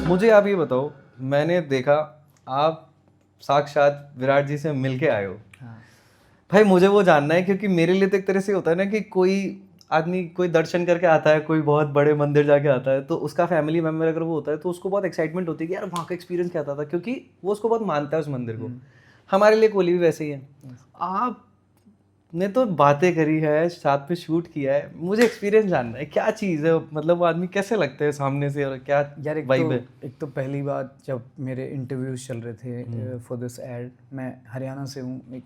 मुझे आप ये बताओ, मैंने देखा आप साक्षात विराट जी से मिल के आए हो। हाँ। भाई मुझे वो जानना है, क्योंकि मेरे लिए तो एक तरह से होता है ना कि कोई आदमी कोई दर्शन करके आता है, कोई बहुत बड़े मंदिर जाके आता है, तो उसका फैमिली मेम्बर अगर वो होता है तो उसको बहुत एक्साइटमेंट होती है कि यार वहाँ का एक्सपीरियंस क्या था, क्योंकि वो उसको बहुत मानता है उस मंदिर को। हमारे लिए कोहली भी वैसे ही है। आपने तो बातें करी है, साथ में शूट किया है, मुझे एक्सपीरियंस जानना है क्या चीज़ है, मतलब वो आदमी कैसे लगते हैं सामने से और क्या यार वाइब है। एक तो पहली बात, जब मेरे इंटरव्यूज चल रहे थे फॉर दिस एड, मैं हरियाणा से हूँ एक,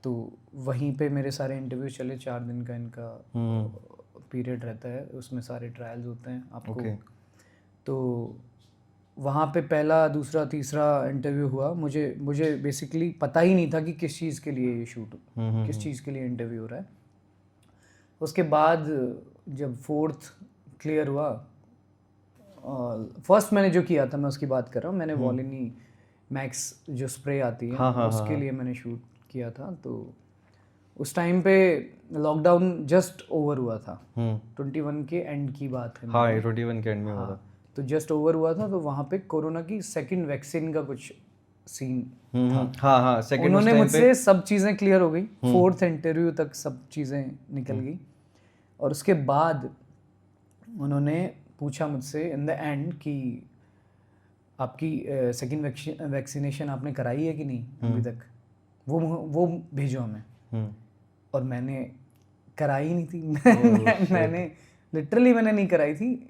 तो वहीं पे मेरे सारे इंटरव्यूज चले। 4 दिन का इनका पीरियड रहता है, उसमें सारे ट्रायल्स होते हैं आपको। ओके। तो वहाँ पे पहला, दूसरा, तीसरा इंटरव्यू हुआ। मुझे बेसिकली पता ही नहीं था कि किस चीज़ के लिए ये शूट, किस चीज़ के लिए इंटरव्यू हो रहा है। उसके बाद जब फोर्थ क्लियर हुआ, फर्स्ट मैंने जो किया था, मैं उसकी बात कर रहा हूँ, मैंने वॉलिनी मैक्स जो स्प्रे आती है, हाँ, हाँ, उसके हाँ। लिए मैंने शूट किया था। तो उस टाइम पे लॉकडाउन जस्ट ओवर हुआ था, 21 के एंड की बात है हाँ, मेरी। ये 21 के एंड में हुआ था। हाँ, तो जस्ट ओवर हुआ था, तो वहाँ पे कोरोना की सेकंड वैक्सीन का कुछ सीन था। हाँ हाँ, सेकंड उस उन्होंने टाइम पे। मुझसे सब चीज़ें क्लियर हो गई, फोर्थ इंटरव्यू तक सब चीज़ें निकल गई। और उसके बाद उन्होंने पूछा मुझसे इन द एंड कि आपकी सेकंड वैक्सीनेशन आपने कराई है कि नहीं अभी तक, वो भेजो हमें। और मैंने कराई ही नहीं थी। मैंने लिटरली मैंने नहीं कराई थी।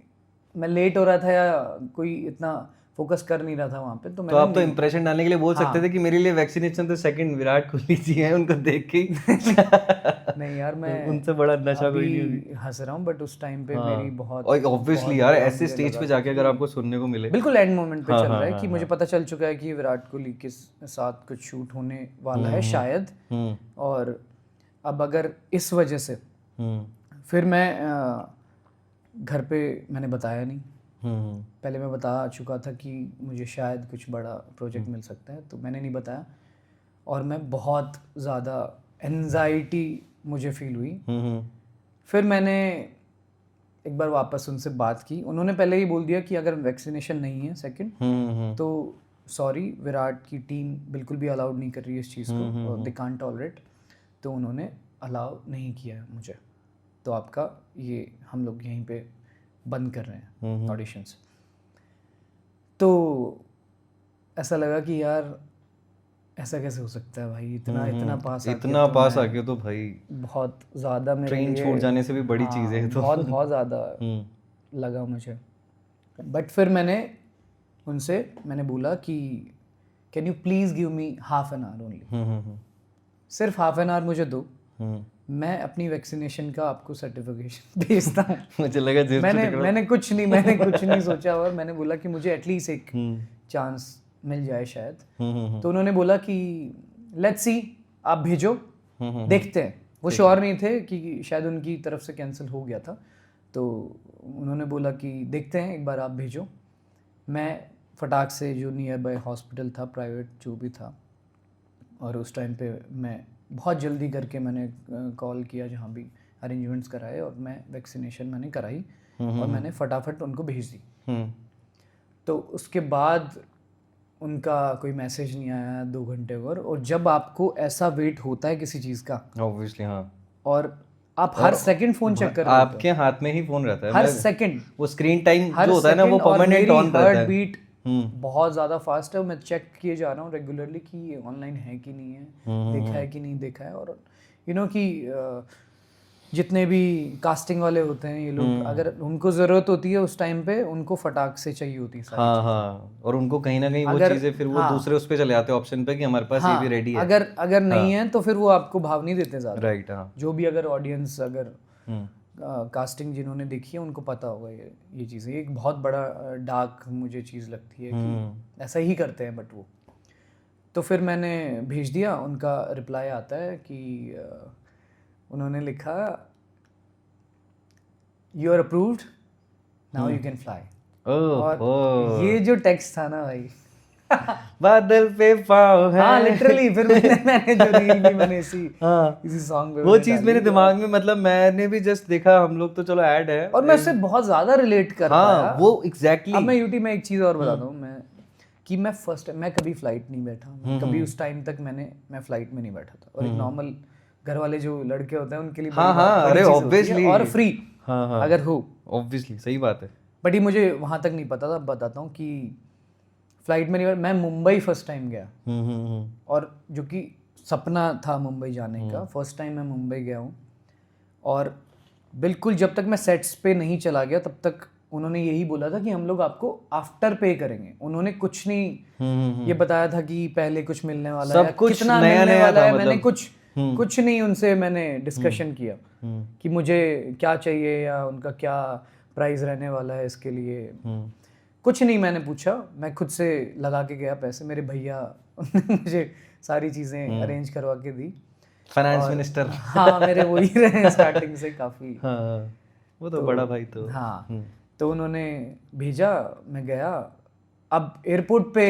मैं लेट हो रहा था या कोई इतना फोकस कर नहीं रहा था वहाँ पे, तो तो मैंने आप तो इंप्रेशन डालने के लिए बोल सकते थे कि मेरे लिए वैक्सीनेशन तो सेकंड विराट कोहली जी हैं, उनको देख के ही। नहीं यार, मैं उनसे बड़ा नशा कोई नहीं होगी। अभी हंस रहा हूँ, बट उस टाइम पे मेरी हाँ, बहुत और ऑब्वियसली बहुत यार बुरा ऐसे मुझे स्टेज लगा पे था जाके अगर कि आपको सुनने को मिले। बिल्कुल एंड मोमेंट पे हाँ, चल हाँ, रहा है हाँ, कि मुझे हाँ। पता चल चुका है कि विराट कोहली के साथ कुछ शूट होने वाला है शायद। और अब अगर इस वजह से, फिर मैं घर पे मैंने बताया नहीं। पहले मैं बता चुका था कि मुझे शायद कुछ बड़ा प्रोजेक्ट मिल सकता है, तो मैंने नहीं बताया। और मैं बहुत ज़्यादा एनजाइटी मुझे फील हुई। फिर मैंने एक बार वापस उनसे बात की। उन्होंने पहले ही बोल दिया कि अगर वैक्सीनेशन नहीं है सेकंड, तो सॉरी, विराट की टीम बिल्कुल भी अलाउड नहीं कर रही है इस चीज़ को, दे कांट टॉलरेट। तो उन्होंने अलाउ नहीं किया है मुझे, तो आपका ये हम लोग यहीं पे बंद कर रहे हैं ऑडिशंस। तो ऐसा लगा कि यार ऐसा कैसे हो सकता है भाई, इतना पास आके इतना तो पास मैं आके तो भाई बहुत ज़्यादा मेरे ट्रेन लिए, छूट जाने से भी बड़ी हाँ, चीज़ है ये तो। बहुत ज़्यादा लगा मुझे। बट फिर मैंने बोला कि can you please give me half an hour only, सिर्फ हाफ एन आवर मुझे दो, मैं अपनी वैक्सीनेशन का आपको सर्टिफिकेशन भेजता हूँ। मुझे लगा जेब से निकला। मैंने कुछ नहीं सोचा, और मैंने बोला कि मुझे एटलीस्ट एक चांस मिल जाए शायद। तो उन्होंने बोला कि लेट्स सी, आप भेजो, देखते हैं। वो श्योर नहीं थे कि शायद उनकी तरफ से कैंसिल हो गया था, तो उन्होंने बोला कि देखते हैं, एक बार आप भेजो। मैं फटाक से जो नियर बाय हॉस्पिटल था, प्राइवेट जो भी था, और उस टाइम पे मैं बहुत जल्दी करके मैंने कॉल किया, जहाँ भी अरेंजमेंट्स कराए, और मैं वैक्सीनेशन मैंने कराई, और मैंने फटाफट उनको भेज दी। तो उसके बाद उनका कोई मैसेज नहीं आया 2 घंटे पर। और जब आपको ऐसा वेट होता है किसी चीज़ का, ऑब्वियसली हाँ, और आप हर सेकंड फ़ोन चेक कर रहे होते हो, आपके हाथ में ही फोन रहता है। हर सेकंड, वो स्क्रीन टाइम हर जो होता है ना, वो सेकंड। और परमानेंट मेरी ऑन रहता हार्ट है। बीट बहुत ज़्यादा फास्ट है। मैं चेक किए जा रहा हूँ रेगुलरली कि ये ऑनलाइन है कि नहीं है, देखा है कि नहीं देखा है। और कि जितने भी कास्टिंग वाले होते हैं ये लोग, अगर उनको ज़रूरत होती है उस टाइम पे, उनको फटाक से चाहिए होती है सारी हाँ हाँ, और उनको कहीं ना कहीं वो अगर चीज़ें फिर वो हाँ दूसरे उस पे चले आते हैं ऑप्शन पे कि हमारे पास ये भी रेडी है। अगर नहीं है तो फिर वो आपको भाव नहीं देते ज़्यादा। राइट, हाँ। जो भी अगर ऑडियंस, अगर कास्टिंग जिन्होंने देखी है, उनको पता होगा ये चीज़ें। एक बहुत बड़ा डार्क मुझे चीज़ लगती है कि ऐसा ही करते हैं, बट वो। तो फिर मैंने भेज दिया, उनका रिप्लाई आता है कि उन्होंने लिखा, you are approved, now you can fly. और ये जो टेक्स्ट था ना भाई, बादल पे पाँव है। हाँ लिटरली फिर मैंने जो रील भी मैंने इसी सॉन्ग पे वो चीज मेरे दिमाग में, मतलब मैंने भी जस्ट देखा, हम लोग तो चलो ऐड है और मैं उससे बहुत ज्यादा रिलेट कर पाया। हाँ वो एग्जैक्टली। अब मैं यूट्यूब में एक चीज और बताता हूँ मैं, कि मैं फर्स्ट मैं कभी फ्लाइट नहीं बैठा, मैं कभी उस टाइम तक मैं फ्लाइट में नहीं बैठा था। और एक नॉर्मल घर वाले जो लड़के होते हैं उनके लिए हाँ हाँ, अरे ऑब्वियसली, और फ्री हाँ हाँ अगर हो, ऑब्वियसली सही बात है। बट ये मुझे वहां तक नहीं पता था। बताता हूँ कि फ्लाइट में नहीं, मैं मुंबई फर्स्ट टाइम गया, और जो कि सपना था मुंबई जाने का, फर्स्ट टाइम मैं मुंबई गया हूँ। और बिल्कुल जब तक मैं सेट्स पे नहीं चला गया तब तक उन्होंने यही बोला था कि हम लोग आपको आफ्टर पे करेंगे। उन्होंने कुछ नहीं ये बताया था कि पहले कुछ मिलने वाला है, सब कुछ कितना नया मिलने नया वाला था, है। मतलब मैंने कुछ नहीं उनसे मैंने डिस्कशन किया कि मुझे क्या चाहिए या उनका क्या प्राइस रहने वाला है इसके लिए। कुछ नहीं मैंने पूछा, मैं खुद से लगा के गया पैसे। मेरे भैया उन्होंने मुझे सारी चीज़ें अरेंज करवा के दी। Finance minister. हाँ मेरे वही रहे स्टार्टिंग से काफ़ी। हाँ वो तो बड़ा भाई तो। हाँ तो उन्होंने भेजा, मैं गया। अब एयरपोर्ट पे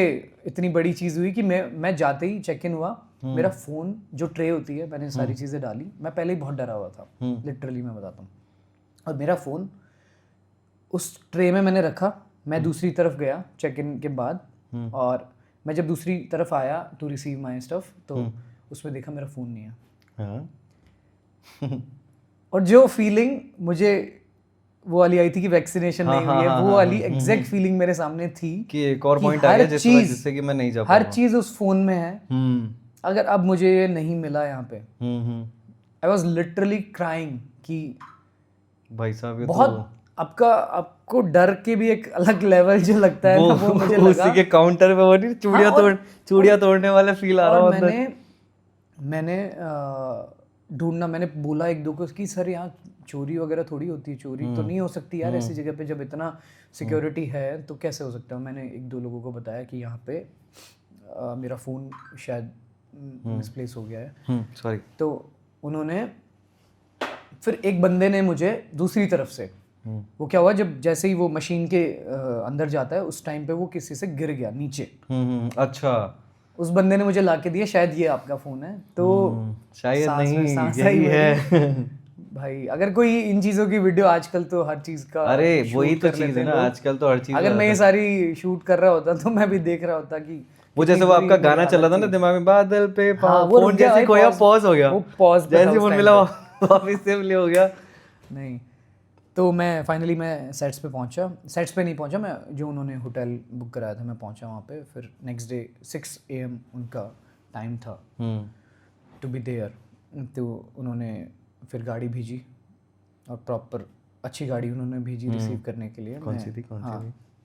इतनी बड़ी चीज़ हुई कि मैं जाते ही चेक इन हुआ, मेरा फ़ोन जो ट्रे होती है, मैंने सारी चीज़ें डाली। मैं पहले ही बहुत डरा हुआ था लिटरली, मैं बताता हूँ। और मेरा फ़ोन उस ट्रे में मैंने रखा, मैं दूसरी तरफ गया चेक इन के बाद, और मैं जब दूसरी तरफ आया टू रिसीव माई स्टफ, तो उसमें देखा मेरा फ़ोन नहीं है। हाँ और जो फीलिंग मुझे वो वाली आई थी कि वैक्सीनेशन नहीं हुई है, वो वाली एग्जैक्ट फीलिंग मेरे सामने थी कि एक और पॉइंट आ गया जिससे कि मैं नहीं जा हर चीज़ उस फ़ोन में है। अगर अब मुझे ये नहीं मिला यहाँ पे, आई वॉज लिटरली क्राइंग कि भाई साहब ये बहुत आपको डर के भी एक अलग लेवल जो लगता है ना, वो मुझे लगा। उसी के काउंटर पे वो नहीं चूड़ियां तोड़ने वाला फील आ रहा और है। मैंने ढूंढना, मैंने बोला एक दो को कि सर यहाँ चोरी वगैरह थोड़ी होती है, चोरी तो नहीं हो सकती यार ऐसी जगह पे जब इतना सिक्योरिटी है, तो कैसे हो सकता है। मैंने एक दो लोगों को बताया कि यहाँ पे मेरा फ़ोन शायद मिसप्लेस हो गया है, सॉरी। तो उन्होंने फिर एक बंदे ने मुझे दूसरी तरफ से, वो क्या हुआ जब जैसे ही वो मशीन के अंदर जाता है उस टाइम पे वो किसी से गिर गया नीचे। अच्छा, उस बंदे ने मुझे लाके दिया, शायद ये आपका फ़ोन है। तो शायद नहीं, सांस यही है। भाई अगर कोई इन चीज़ों की वीडियो, आजकल तो हर चीज़ का, अरे वही तो चीज़ है ना, आजकल तो हर चीज़। अगर मैं ये सारी शूट कर रहा होता तो मैं भी देख रहा होता कि वो जैसे वो आपका गाना चल रहा था ना दिमाग में, बादल पे हाँ, वो फोन जैसे खोया, पॉज हो गया, वो पॉज जैसे फोन मिला वापस से प्ले हो गया। नहीं तो मैं फाइनली मैं सेट्स पे पहुंचा, सेट्स पे नहीं पहुंचा मैं, जो उन्होंने होटल बुक कराया था मैं पहुंचा वहाँ पे। फिर नेक्स्ट डे 6 AM उनका टाइम था टू बी देयर। तो उन्होंने फिर गाड़ी भेजी, और प्रॉपर अच्छी गाड़ी उन्होंने भेजी रिसीव करने के लिए। कौन सी थी?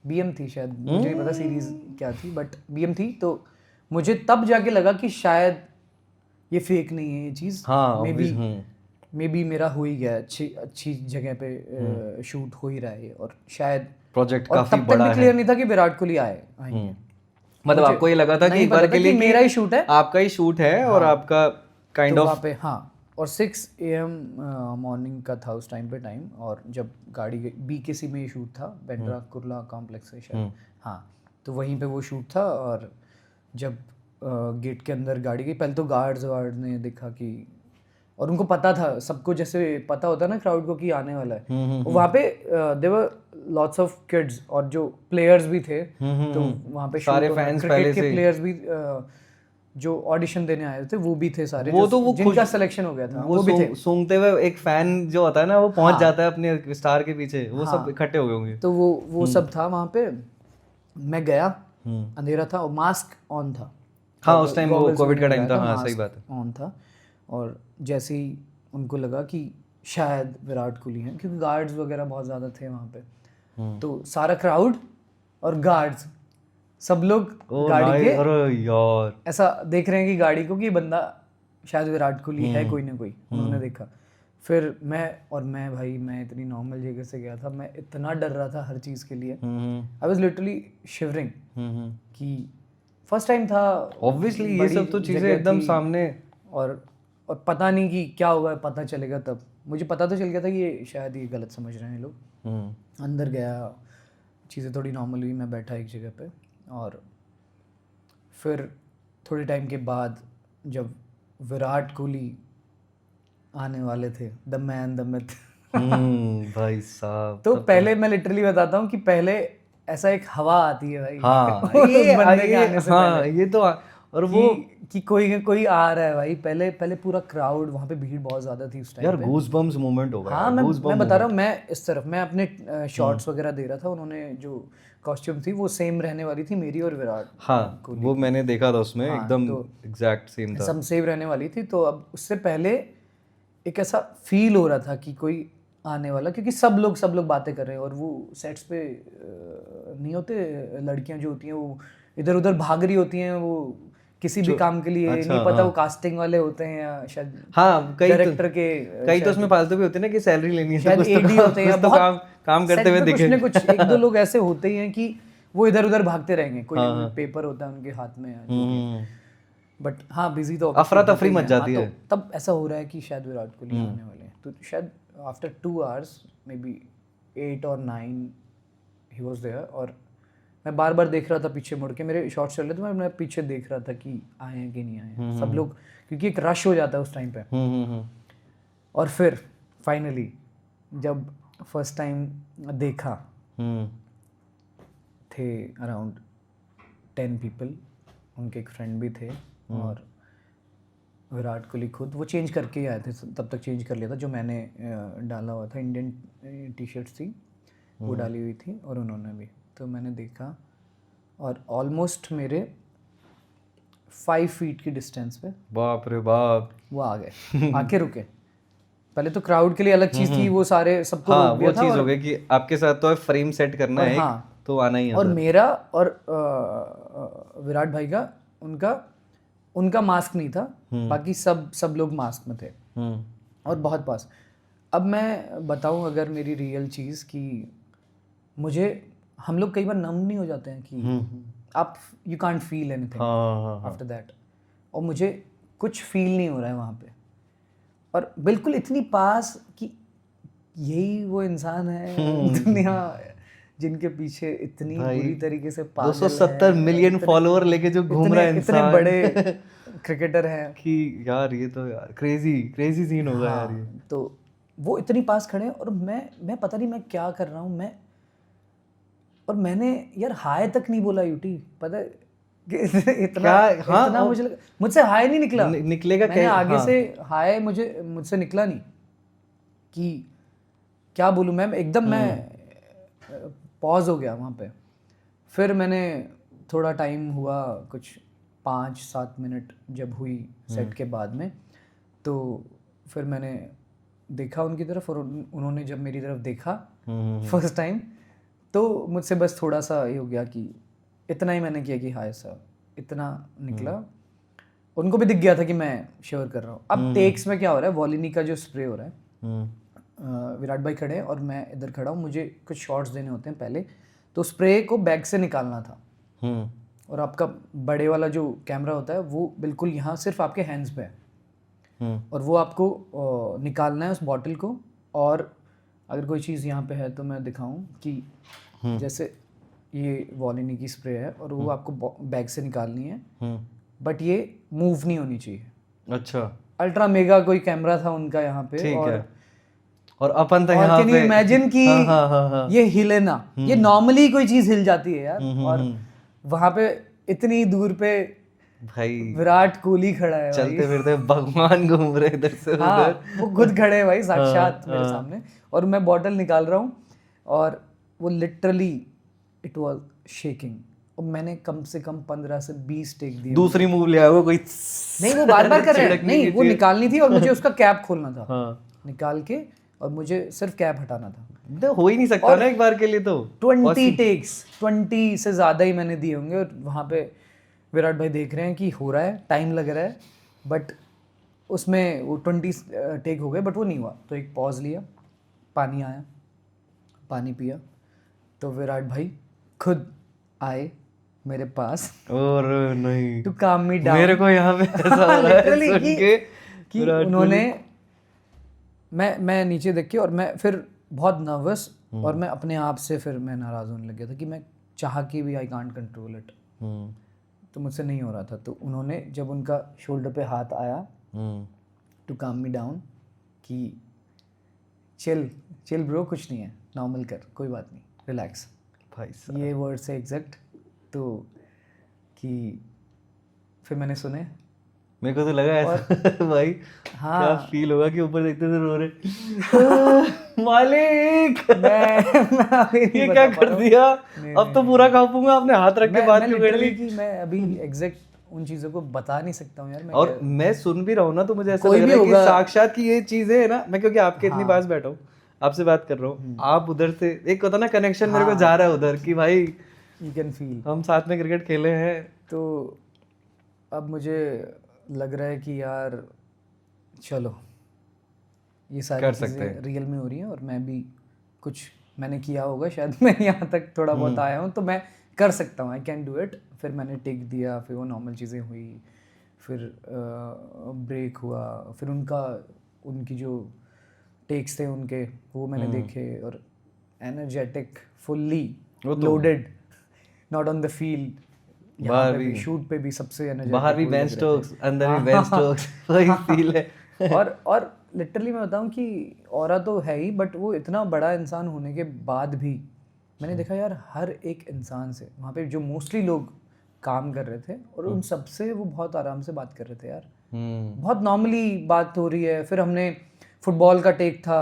BM थी शायद, मुझे नहीं पता सीरीज़ क्या थी, बट BM थी। तो मुझे तब जाके लगा कि शायद ये फेक नहीं है ये चीज़, मे बी मेरा हो ही गया, अच्छी जगह पे शूट हो ही रहा है, और शायद प्रोजेक्ट और काफी तब तक बड़ा भी क्लियर नहीं था कि विराट कोहली आएंगे। मतलब आपको ये लगा था कि एक बार के लिए मेरा ही शूट है, आपका ही शूट है, और आपका काइंड ऑफ पे। हाँ, और 6 AM मॉर्निंग का था उस टाइम पे टाइम। और जब गाड़ी BKC में शूट था, बेंड्रा कुर्ला कॉम्प्लेक्स है शायद, हाँ, तो वहीं पे वो शूट था। और जब गेट के अंदर गाड़ी गई, पहले तो गार्ड्स ने देखा कि, और उनको पता था, सबको जैसे पता होता है ना क्राउड को कि आने वाला है। वहाँ पे देवर लॉट्स ऑफ किड्स, और जो प्लेयर्स भी थे, तो वहाँ पे सारे फैंस पहले से, क्रिकेट के प्लेयर्स भी जो ऑडिशन देने आए थे वो भी थे सारे, वो तो वो जिनका सिलेक्शन हो गया था वो भी थे। सूंघते हुए एक फैन जो होता है ना, वो पहुंच जाता है अपने स्टार के पीछे, वो सब इकट्ठे हो गए होंगे। तो वो सब था वहाँ पे। मैं गया, अंधेरा था और मास्क ऑन था। हाँ, उस टाइम वो कोविड का टाइम था। हाँ, सही बात है, ऑन था। और जैसे ही उनको लगा कि शायद विराट कोहली हैं, क्योंकि गार्ड्स वगैरह बहुत ज़्यादा थे वहाँ पे, तो सारा क्राउड और गार्ड्स सब लोग गाड़ी के, अरे यार, ऐसा देख रहे हैं कि गाड़ी को, कि बंदा शायद विराट कोहली है कोई ना कोई। उन्होंने देखा। फिर मैं भाई, मैं इतनी नॉर्मल जगह से गया था, मैं इतना डर रहा था हर चीज़ के लिए। आई वाज लिटरली शिवरिंग कि फर्स्ट टाइम था, ऑब्वियसली ये सब तो चीज़ें एकदम सामने, और पता नहीं कि क्या होगा, पता चलेगा तब। मुझे पता तो चल गया था कि ये शायद ये गलत समझ रहे हैं लोग। अंदर गया, चीज़ें थोड़ी नॉर्मल हुई, मैं बैठा एक जगह पे, और फिर थोड़े टाइम के बाद जब विराट कोहली आने वाले थे, द मैन द मिथ, भाई साहब तो पहले मैं लिटरली बताता हूँ कि पहले ऐसा एक हवा आती है भाई हाँ उस बंदे के आने से हाँ पहले ये तो और वो कि कोई आ रहा है भाई। पहले पूरा क्राउड, वहाँ पे भीड़ बहुत ज्यादा थी उस टाइम यार पे। गूज बम्स मोमेंट होगा हाँ, यार, मैं goosebump बता रहा moment। हूँ, मैं इस तरफ, मैं अपने शॉर्ट्स वगैरह दे रहा था, उन्होंने जो कॉस्ट्यूम थी वो सेम रहने वाली थी मेरी और विराट हाँ कोहली वो की। मैंने देखा था उसमें, हाँ, एकदम तो एग्जैक्ट सेम था। सब सेम रहने वाली थी। तो अब उससे पहले एक ऐसा फील हो रहा था कि कोई आने वाला, क्योंकि सब लोग बातें कर रहे हैं और वो सेट्स पे नहीं होते, लड़कियां जो होती हैं वो इधर उधर भाग रही होती हैं, वो किसी भी काम के लिए, अच्छा, नहीं पता हाँ। वो कास्टिंग वाले होते हैं या शायद हाँ डायरेक्टर के, कई तो उसमें फालतू भी होते हैं ना कि सैलरी लेनी है तो शायद कुछ तो एडी होते हैं, कुछ तो काम करते सेट हुए पे कुछ दिखे। न कुछ एक दो लोग ऐसे होते ही हैं कि वो इधर उधर भागते रहेंगे, कोई हाँ, ना कोई हाँ। पेपर होता है उनके हाथ में या जो भी है। बट हाँ, बिजी तो अफरा obviously तफरी होते ही मच हैं। जाती हाँ, है। तो तब ऐसा हो रहा है कि शायद विराट कोहली आने वाले हैं, तो शायद after 2 hours may be 8 or 9 he was there. और मैं बार बार देख रहा था पीछे मुड़ के, मेरे शॉट्स चल रहे थे, मैं पीछे देख रहा था कि आए हैं कि नहीं आए हैं सब लोग, क्योंकि एक रश हो जाता है उस टाइम पे। और फिर फाइनली जब फर्स्ट टाइम देखा, थे अराउंड 10 पीपल, उनके एक फ्रेंड भी थे और विराट कोहली खुद, वो चेंज करके ही आए थे, तब तक चेंज कर लिया था, जो मैंने डाला हुआ था, इंडियन टी शर्ट्स थी वो डाली हुई थी और उन्होंने भी। तो मैंने देखा और ऑलमोस्ट मेरे 5 फीट की डिस्टेंस पे बाप रे बाप, वो आ गए, आके रुके। पहले तो क्राउड के लिए अलग चीज़ थी, वो सारे सबको हाँ रोक दिया वो था। चीज और हो गई कि आपके साथ तो फ्रेम सेट करना है हाँ, तो आना ही है और उधर। मेरा और विराट भाई का, उनका मास्क नहीं था, बाकी सब लोग मास्क में थे और बहुत पास। अब मैं बताऊं अगर मेरी रियल चीज़ कि मुझे, हम लोग कई बार नम नहीं हो जाते हैं कि आप you can't feel anything after that, और मुझे कुछ फील नहीं हो रहा है वहाँ पे, और बिल्कुल इतनी पास कि यही वो इंसान है दुनिया जिनके पीछे इतनी बुरी तरीके से पागल 270 मिलियन फॉलोअर लेके जो घूम रहा है इतने इंसान बड़े क्रिकेटर हैं कि यार ये तो यार क्रेजी सीन होगा यार ये। तो वो इतनी पास खड़े हैं और मैं पता नहीं मैं क्या कर रहा हूँ, और मैंने यार हाय तक नहीं बोला यूटी, पता है कि इतना मुझे लगा, मुझसे हाय नहीं निकला, निकलेगा मैंने आगे से हाय मुझसे निकला नहीं कि क्या बोलूँ मैं, एकदम मैं पॉज हो गया वहाँ पे। फिर मैंने थोड़ा टाइम हुआ, कुछ 5-7 मिनट जब हुई सेट के बाद में, तो फिर मैंने देखा उनकी तरफ और उन्होंने जब मेरी तरफ देखा फर्स्ट टाइम, तो मुझसे बस थोड़ा सा ये हो गया कि इतना ही मैंने किया कि हाय सर, इतना निकला। उनको भी दिख गया था कि मैं शेवर कर रहा हूँ। अब टेक्स में क्या हो रहा है, वॉलिनी का जो स्प्रे हो रहा है, विराट भाई खड़े हैं और मैं इधर खड़ा हूँ, मुझे कुछ शॉट्स देने होते हैं पहले, तो स्प्रे को बैग से निकालना था और आपका बड़े वाला जो कैमरा होता है वो बिल्कुल यहाँ सिर्फ आपके हैंड्स पे है और वो आपको निकालना है उस बॉटल को। और अगर कोई चीज़ यहाँ पे है तो मैं दिखाऊं कि जैसे ये वॉलिनी की स्प्रे है और वो आपको बैग से निकालनी है, बट ये मूव नहीं होनी चाहिए। अच्छा, अल्ट्रा मेगा कोई कैमरा था उनका यहाँ पे, और अपन तो और यहाँ कैन यू पे इमेजिन कि ये हिले ना, ये नॉर्मली कोई चीज हिल जाती है यार, और वहां पे इतनी दूर पे भाई विराट कोहली खड़ा है, चलते फिरते भगवान घूम रहे इधर से उधर, वो खुद खड़े हैं भाई साक्षात मेरे सामने, और मैं बॉटल निकाल रहा हूँ और वो लिटरली इट वाज शेकिंग, और मैंने कम से कम 15 से 20 टेक दिए। दूसरी मूव ले आया वो कोई नहीं, वो बार बार कर रहे हैं, नहीं वो निकालनी थी और मुझे उसका कैप खोलना था, निकाल के, और मुझे सिर्फ कैप हटाना था। हो ही नहीं सकता ना एक बार के लिए, तो 20 टेक्स, 20 से ज़्यादा ही मैंने दिए होंगे, और वहाँ पे विराट भाई देख रहे हैं कि हो रहा है, टाइम लग रहा है, बट उसमें वो 20 टेक हो गए, बट वो नहीं हुआ। तो एक पॉज लिया, पानी आया, पानी पिया, तो विराट भाई खुद आए मेरे पास, और नहीं टू काम मी डाउन। मेरे को यहाँ पे ऐसा हो रहा है सुन के कि उन्होंने, मैं नीचे देख के, और मैं फिर बहुत नर्वस, और मैं अपने आप से फिर मैं नाराज़ होने लग गया था कि मैं चाह के भी आई कांट कंट्रोल इट। तो मुझसे नहीं हो रहा था, तो उन्होंने जब उनका शोल्डर पे हाथ आया टू काम मी डाउन कि चिल चिल ब्रो, कुछ नहीं है, नॉर्मल कर, कोई बात नहीं, रिलैक्स, भाई ये वर्ड से एग्जैक्ट। तो कि फिर मैंने सुने, मेरे को तो लगा ऐसा भाई हाँ क्या फील होगा कि ऊपर देखते थे रो रहे मालिक मैं अभी नहीं ये बता क्या पा कर रहा हूँ। दिया, नहीं, अब तो पूरा कांपूंगा, आपने हाथ रख के बात क्यों कर ली। कि मैं अभी एग्जैक्ट उन चीज़ों को बता नहीं सकता हूँ यार। मैं और मैं सुन भी रहा हूँ ना, तो मुझे ऐसा कोई लग भी रहा है कि होगा। साक्षात की ये चीजें है ना, मैं क्योंकि आपके इतनी पास बैठा हूँ, आपसे बात कर रहा हूँ, आप उधर से एक होता ना कनेक्शन मेरे को जा रहा है उधर कि भाई यू कैन फील, हम साथ में क्रिकेट खेले हैं। तो अब मुझे लग रहा है कि यार चलो ये सारी चीज़ें रियल में हो रही हैं, और मैं भी कुछ मैंने किया होगा शायद, मैं यहाँ तक थोड़ा बहुत आया हूँ, तो मैं कर सकता हूँ, आई कैन डू इट। फिर मैंने टेक दिया, फिर वो नॉर्मल चीज़ें हुई, फिर ब्रेक हुआ, फिर उनकी जो टेक्स थे उनके वो मैंने देखे, और energetic, fully loaded, not on the field, यहाँ पे भी शूट पे भी सबसे एनर्जेटिक, बाहर भी बेन स्टोक्स, अंदर भी बेन स्टोक्स, वही फील है। और लिटरली मैं बताऊं कि ऑरा तो है ही, बट वो इतना बड़ा इंसान होने के बाद भी मैंने देखा यार, हर एक इंसान से वहाँ पे जो मोस्टली लोग काम कर रहे थे, और उन सबसे वो बहुत आराम से बात कर रहे थे यार, बहुत नॉर्मली बात हो रही है। फिर हमने फुटबॉल का टेक था,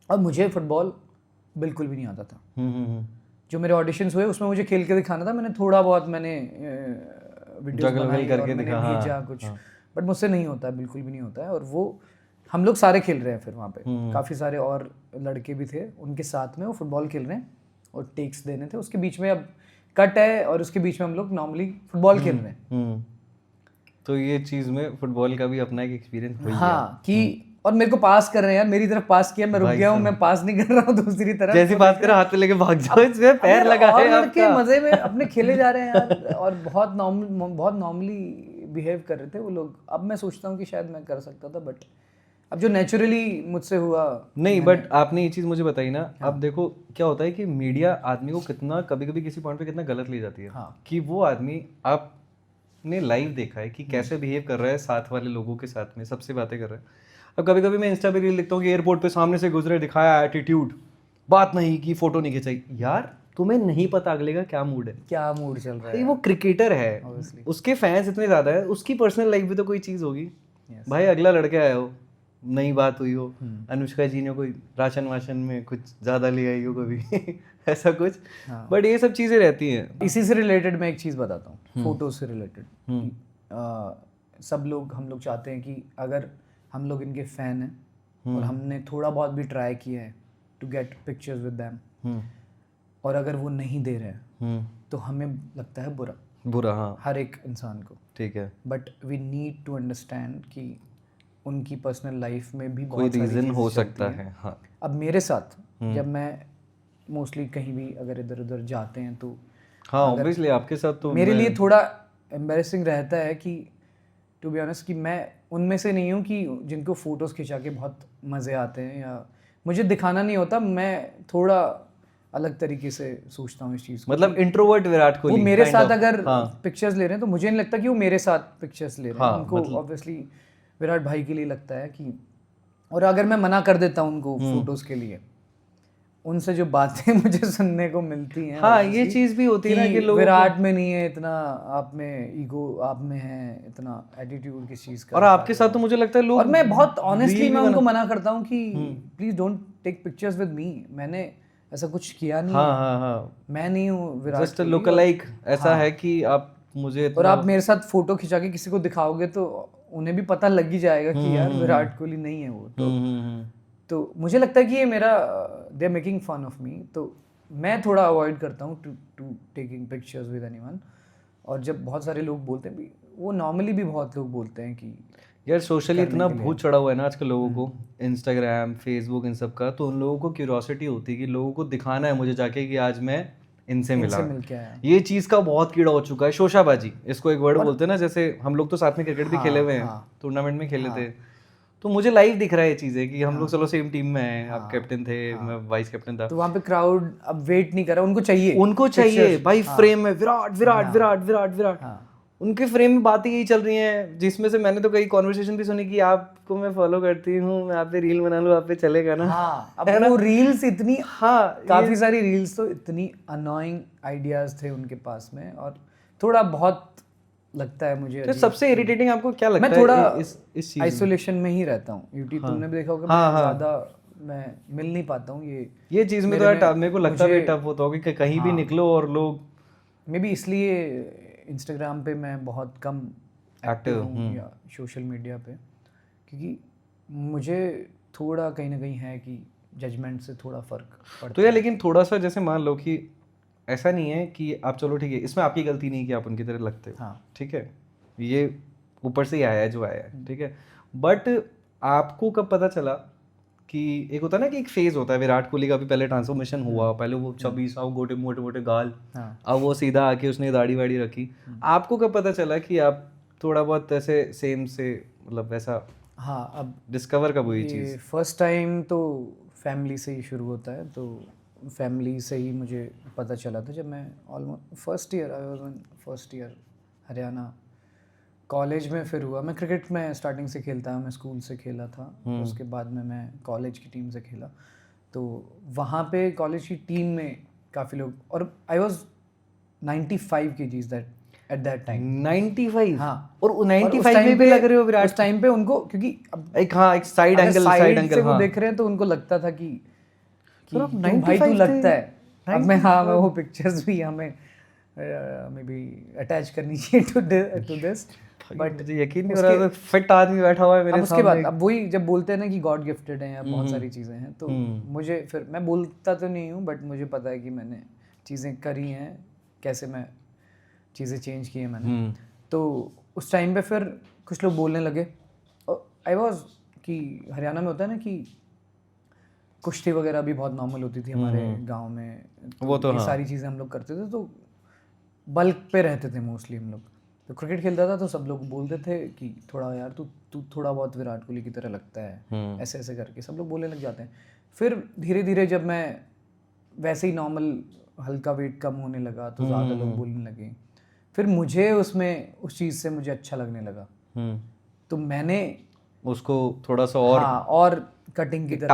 और मुझे फुटबॉल बिल्कुल भी नहीं आता था। जो मेरे ऑडिशंस हुए उसमें मुझे खेल के दिखाना था, मैंने थोड़ा बहुत मैंने वीडियोस बनाई और मैंने भेजा कुछ, बट मुझसे नहीं होता है, बिल्कुल भी नहीं होता है। और वो हम लोग सारे खेल रहे हैं, फिर वहाँ पे काफ़ी सारे और लड़के भी थे उनके साथ में, वो फुटबॉल खेल रहे हैं और टेक्स देने थे, उसके बीच में अब कट है और उसके बीच में हम लोग नॉर्मली फुटबॉल खेल रहे हैं। तो ये चीज़ में फुटबॉल का भी अपना एक एक्सपीरियंस हुई हाँ कि और मेरे को पास कर रहे हैं यार, मेरी तरफ पास किया, मैं रुक गया हूँ, मैं पास नहीं कर रहा हूँ दूसरी तरफ, जैसे पास करो हाथ पे लेके भाग जाओ, इसमें पैर लगा है आपका। लड़के मजे में अपने खेले जा रहे हैं यार, और बहुत नॉर्मली बिहेव कर रहे थे वो लोग। अब मैं सोचता हूँ कि शायद मैं कर सकता था, बट अब जो नेचुरली मुझसे हुआ नहीं। बट आपने ये चीज़ मुझे बताई ना, अब देखो क्या होता है कि मीडिया आदमी को कितना कभी कभी किसी पॉइंट पे कितना गलत ले जाती है, कि वो आदमी आपने लाइव देखा है कि कैसे बिहेव कर रहा है साथ वाले लोगों के साथ में, सबसे बातें कर रहा है। अब कभी कभी मैं इंस्टा पे रील लिखता हूँ कि एयरपोर्ट पे सामने से गुजरे, दिखाया एटीट्यूड, बात नहीं की, फोटो नहीं खिंचाई। यार तुम्हें नहीं पता अगले का क्या मूड है, क्या मूड चल रहा है। वो क्रिकेटर है, उसके फैंस इतने ज्यादा है, उसकी पर्सनल लाइफ भी तो कोई चीज होगी। भाई अगला लड़का आया हो, नई बात हुई हो, अनुष्का जी ने कोई राशन वाशन में कुछ ज्यादा ले आई हो कभी ऐसा कुछ, बट ये सब चीजें रहती हैं। इसी से रिलेटेड मैं एक चीज बताता हूँ, फोटो से रिलेटेड। सब लोग, हम लोग चाहते हैं कि अगर हम लोग इनके फैन हैं और हमने थोड़ा बहुत भी ट्राई किया है to get pictures with them, और अगर वो नहीं दे रहे हैं तो हमें लगता है बुरा, हाँ, हर एक इंसान को, ठीक है। But we need to understand कि उनकी पर्सनल लाइफ में भी कोई बहुत रीजन हो सकता है। हाँ। अब मेरे साथ जब मैं मोस्टली कहीं भी अगर इधर उधर जाते हैं तो हाँ ऑब्वियसली आपके साथ तो मेरे लिए थोड़ा एम्बैरेसिंग रहता है कि टू बी ऑनेस्ट, कि मैं उनमें से नहीं हूँ कि जिनको फोटोज खिंचा के बहुत मज़े आते हैं, या मुझे दिखाना नहीं होता। मैं थोड़ा अलग तरीके से सोचता हूँ इस चीज़ को। मतलब इंट्रोवर्ट विराट कोहली वो मेरे साथ अगर पिक्चर्स ले रहे हैं तो मुझे नहीं लगता कि वो मेरे साथ पिक्चर्स ले रहे हैं। उनको ऑब्वियसली विराट भाई के लिए लगता है कि, और अगर मैं मना कर देता हूँ उनको फोटोज के लिए, उनसे जो बातें मुझे सुनने को मिलती हैं, हाँ ये चीज भी होती है ना कि लोग विराट में नहीं है इतना, आप में ईगो, आप में है इतना एटीट्यूड किस चीज का। और आपके साथ तो मुझे लगता है लोग, और मैं बहुत ऑनेस्टली मैं उनको मना करता हूँ कि please don't take pictures with me, मैंने ऐसा कुछ किया नहीं। हाँ, मैं नहीं हूँ विराट, जस्ट लुकलाइक ऐसा है कि आप मुझे, और आप मेरे साथ फोटो खिंचा के किसी को दिखाओगे तो उन्हें भी पता लग ही जाएगा कि यार विराट कोहली नहीं है वो। तो मुझे लगता है कि ये मेरा, they are making fun of me, तो मैं थोड़ा अवॉइड करता हूँ to taking pictures with anyone. और जब बहुत सारे लोग बोलते हैं भी, वो नॉर्मली भी बहुत लोग बोलते हैं कि यार सोशली इतना भूत चढ़ा हुआ है ना आजकल लोगों को, इंस्टाग्राम, फेसबुक, इन सब का, तो उन लोगों को क्यूरियोसिटी होती है कि लोगों को दिखाना है मुझे जाके कि आज मैं इनसे मिला। ये चीज का बहुत कीड़ा हो चुका है, शोशाबाजी इसको एक वर्ड बोलते हैं ना। जैसे हम लोग तो साथ में क्रिकेट भी खेले हुए हैं, टूर्नामेंट में खेले थे, तो मुझे लाइव दिख रहा है ये चीजें कि हम लोग चलो सेम टीम में हैं, आप कैप्टन थे, मैं वाइस कैप्टन था, तो वहाँ पे क्राउड अब वेट नहीं कर रहा, उनको चाहिए भाई फ्रेम में विराट विराट विराट विराट विराट, उनके फ्रेम में बातें यही चल रही हैं, जिसमें से मैंने तो कई कॉन्वर्सेशन भी सुनी कि आपको मैं फॉलो करती हूँ, मैं आप पे रील बना लूँ, आप पे चलेगा ना। हाँ, अब वो रील्स इतनी, हाँ, काफी सारी रील्स तो इतनी अनोइंग आइडियाज थे उनके पास में, और थोड़ा बहुत लगता है मुझे तो सबसे इरिटेटिंग आपको क्या लगता मैं है थोड़ा इस चीज में? आइसोलेशन में ही रहता हूँ यूट्यूब, तुमने भी देखा होगा, हाँ, मैं हाँ। ज्यादा मैं मिल नहीं पाता हूँ ये चीज में तो यार मेरे को लगता भी टफ होता होगा कि कहीं भी निकलो और लोग मे बी इसलिए इंस्टाग्राम पे मैं बहुत कम एक्टिव हूँ या सोशल मीडिया पे, क्योंकि मुझे थोड़ा कहीं ना कहीं है कि जजमेंट से थोड़ा फर्क पड़ता तो यार लेकिन थोड़ा सा जैसे मान लो कि ऐसा नहीं है कि आप, चलो ठीक है, इसमें आपकी गलती नहीं कि आप उनकी तरह लगते हो, हाँ। ठीक है, ये ऊपर से ही आया है जो आया है, ठीक है, बट आपको कब पता चला कि एक होता है ना कि एक फेज होता है, विराट कोहली का भी पहले ट्रांसफॉर्मेशन हुआ, पहले वो चबी सा मोटे मोटे गाल, अब वो सीधा आके उसने दाढ़ी वाड़ी रखी, आपको कब पता चला कि आप थोड़ा बहुत ऐसे सेम से मतलब वैसा? हाँ, अब डिस्कवर कब हुई चीज़? ये फर्स्ट टाइम तो फैमिली से ही शुरू होता है, तो फैमिली से ही मुझे पता चला था जब मैं almost first year Haryana college में फिर हुआ। मैं क्रिकेट में स्टार्टिंग से खेलता हूँ, मैं स्कूल से खेला था, उसके बाद में मैं कॉलेज की टीम से खेला, तो वहाँ पे कॉलेज की टीम में काफ़ी लोग, और I was 95 kgs at that time. 95? हाँ, और 95 में भी लग रहे हो विराट? उस टाइम पे उनको, क्योंकि अब एक, हाँ, एक साइड एंगल से वो देख रहे हैं तो उनको लगता था कि आप तुम भाई, तू 95 लगता थे? है। अब मैं, हाँ, मैं वो पिक्चर्स भी हमें मे बी अटैच करनी चाहिए टू दिस, बट मुझे यकीन नहीं हो रहा, फिट आदमी बैठा हुआ है मेरे उसके सामने। बाद अब वही जब बोलते हैं ना कि गॉड गिफ्टेड है या बहुत सारी चीज़ें हैं, तो मुझे फिर, मैं बोलता तो नहीं हूँ बट मुझे पता है कि मैंने चीज़ें करी हैं, कैसे मैं चीज़ें चेंज की हैं मैंने। तो उस टाइम पे फिर कुछ लोग बोलने लगे, आई वॉज कि हरियाणा में होता है ना कि कुश्ती वगैरह भी बहुत नॉर्मल होती थी हमारे गांव में, वो तो ये हाँ। सारी चीज़ें हम लोग करते थे, तो बल्क पे रहते थे मोस्टली हम लोग, तो क्रिकेट खेलता था तो सब लोग बोलते थे कि थोड़ा यार तू थोड़ा बहुत विराट कोहली की तरह लगता है, ऐसे ऐसे करके सब लोग बोलने लग जाते हैं। फिर धीरे धीरे जब मैं वैसे ही नॉर्मल हल्का वेट कम होने लगा तो ज़्यादा लोग बोलने लगे, फिर मुझे उसमें उस चीज़ से मुझे अच्छा लगने लगा, तो मैंने उसको थोड़ा सा और कटिंग की तरफ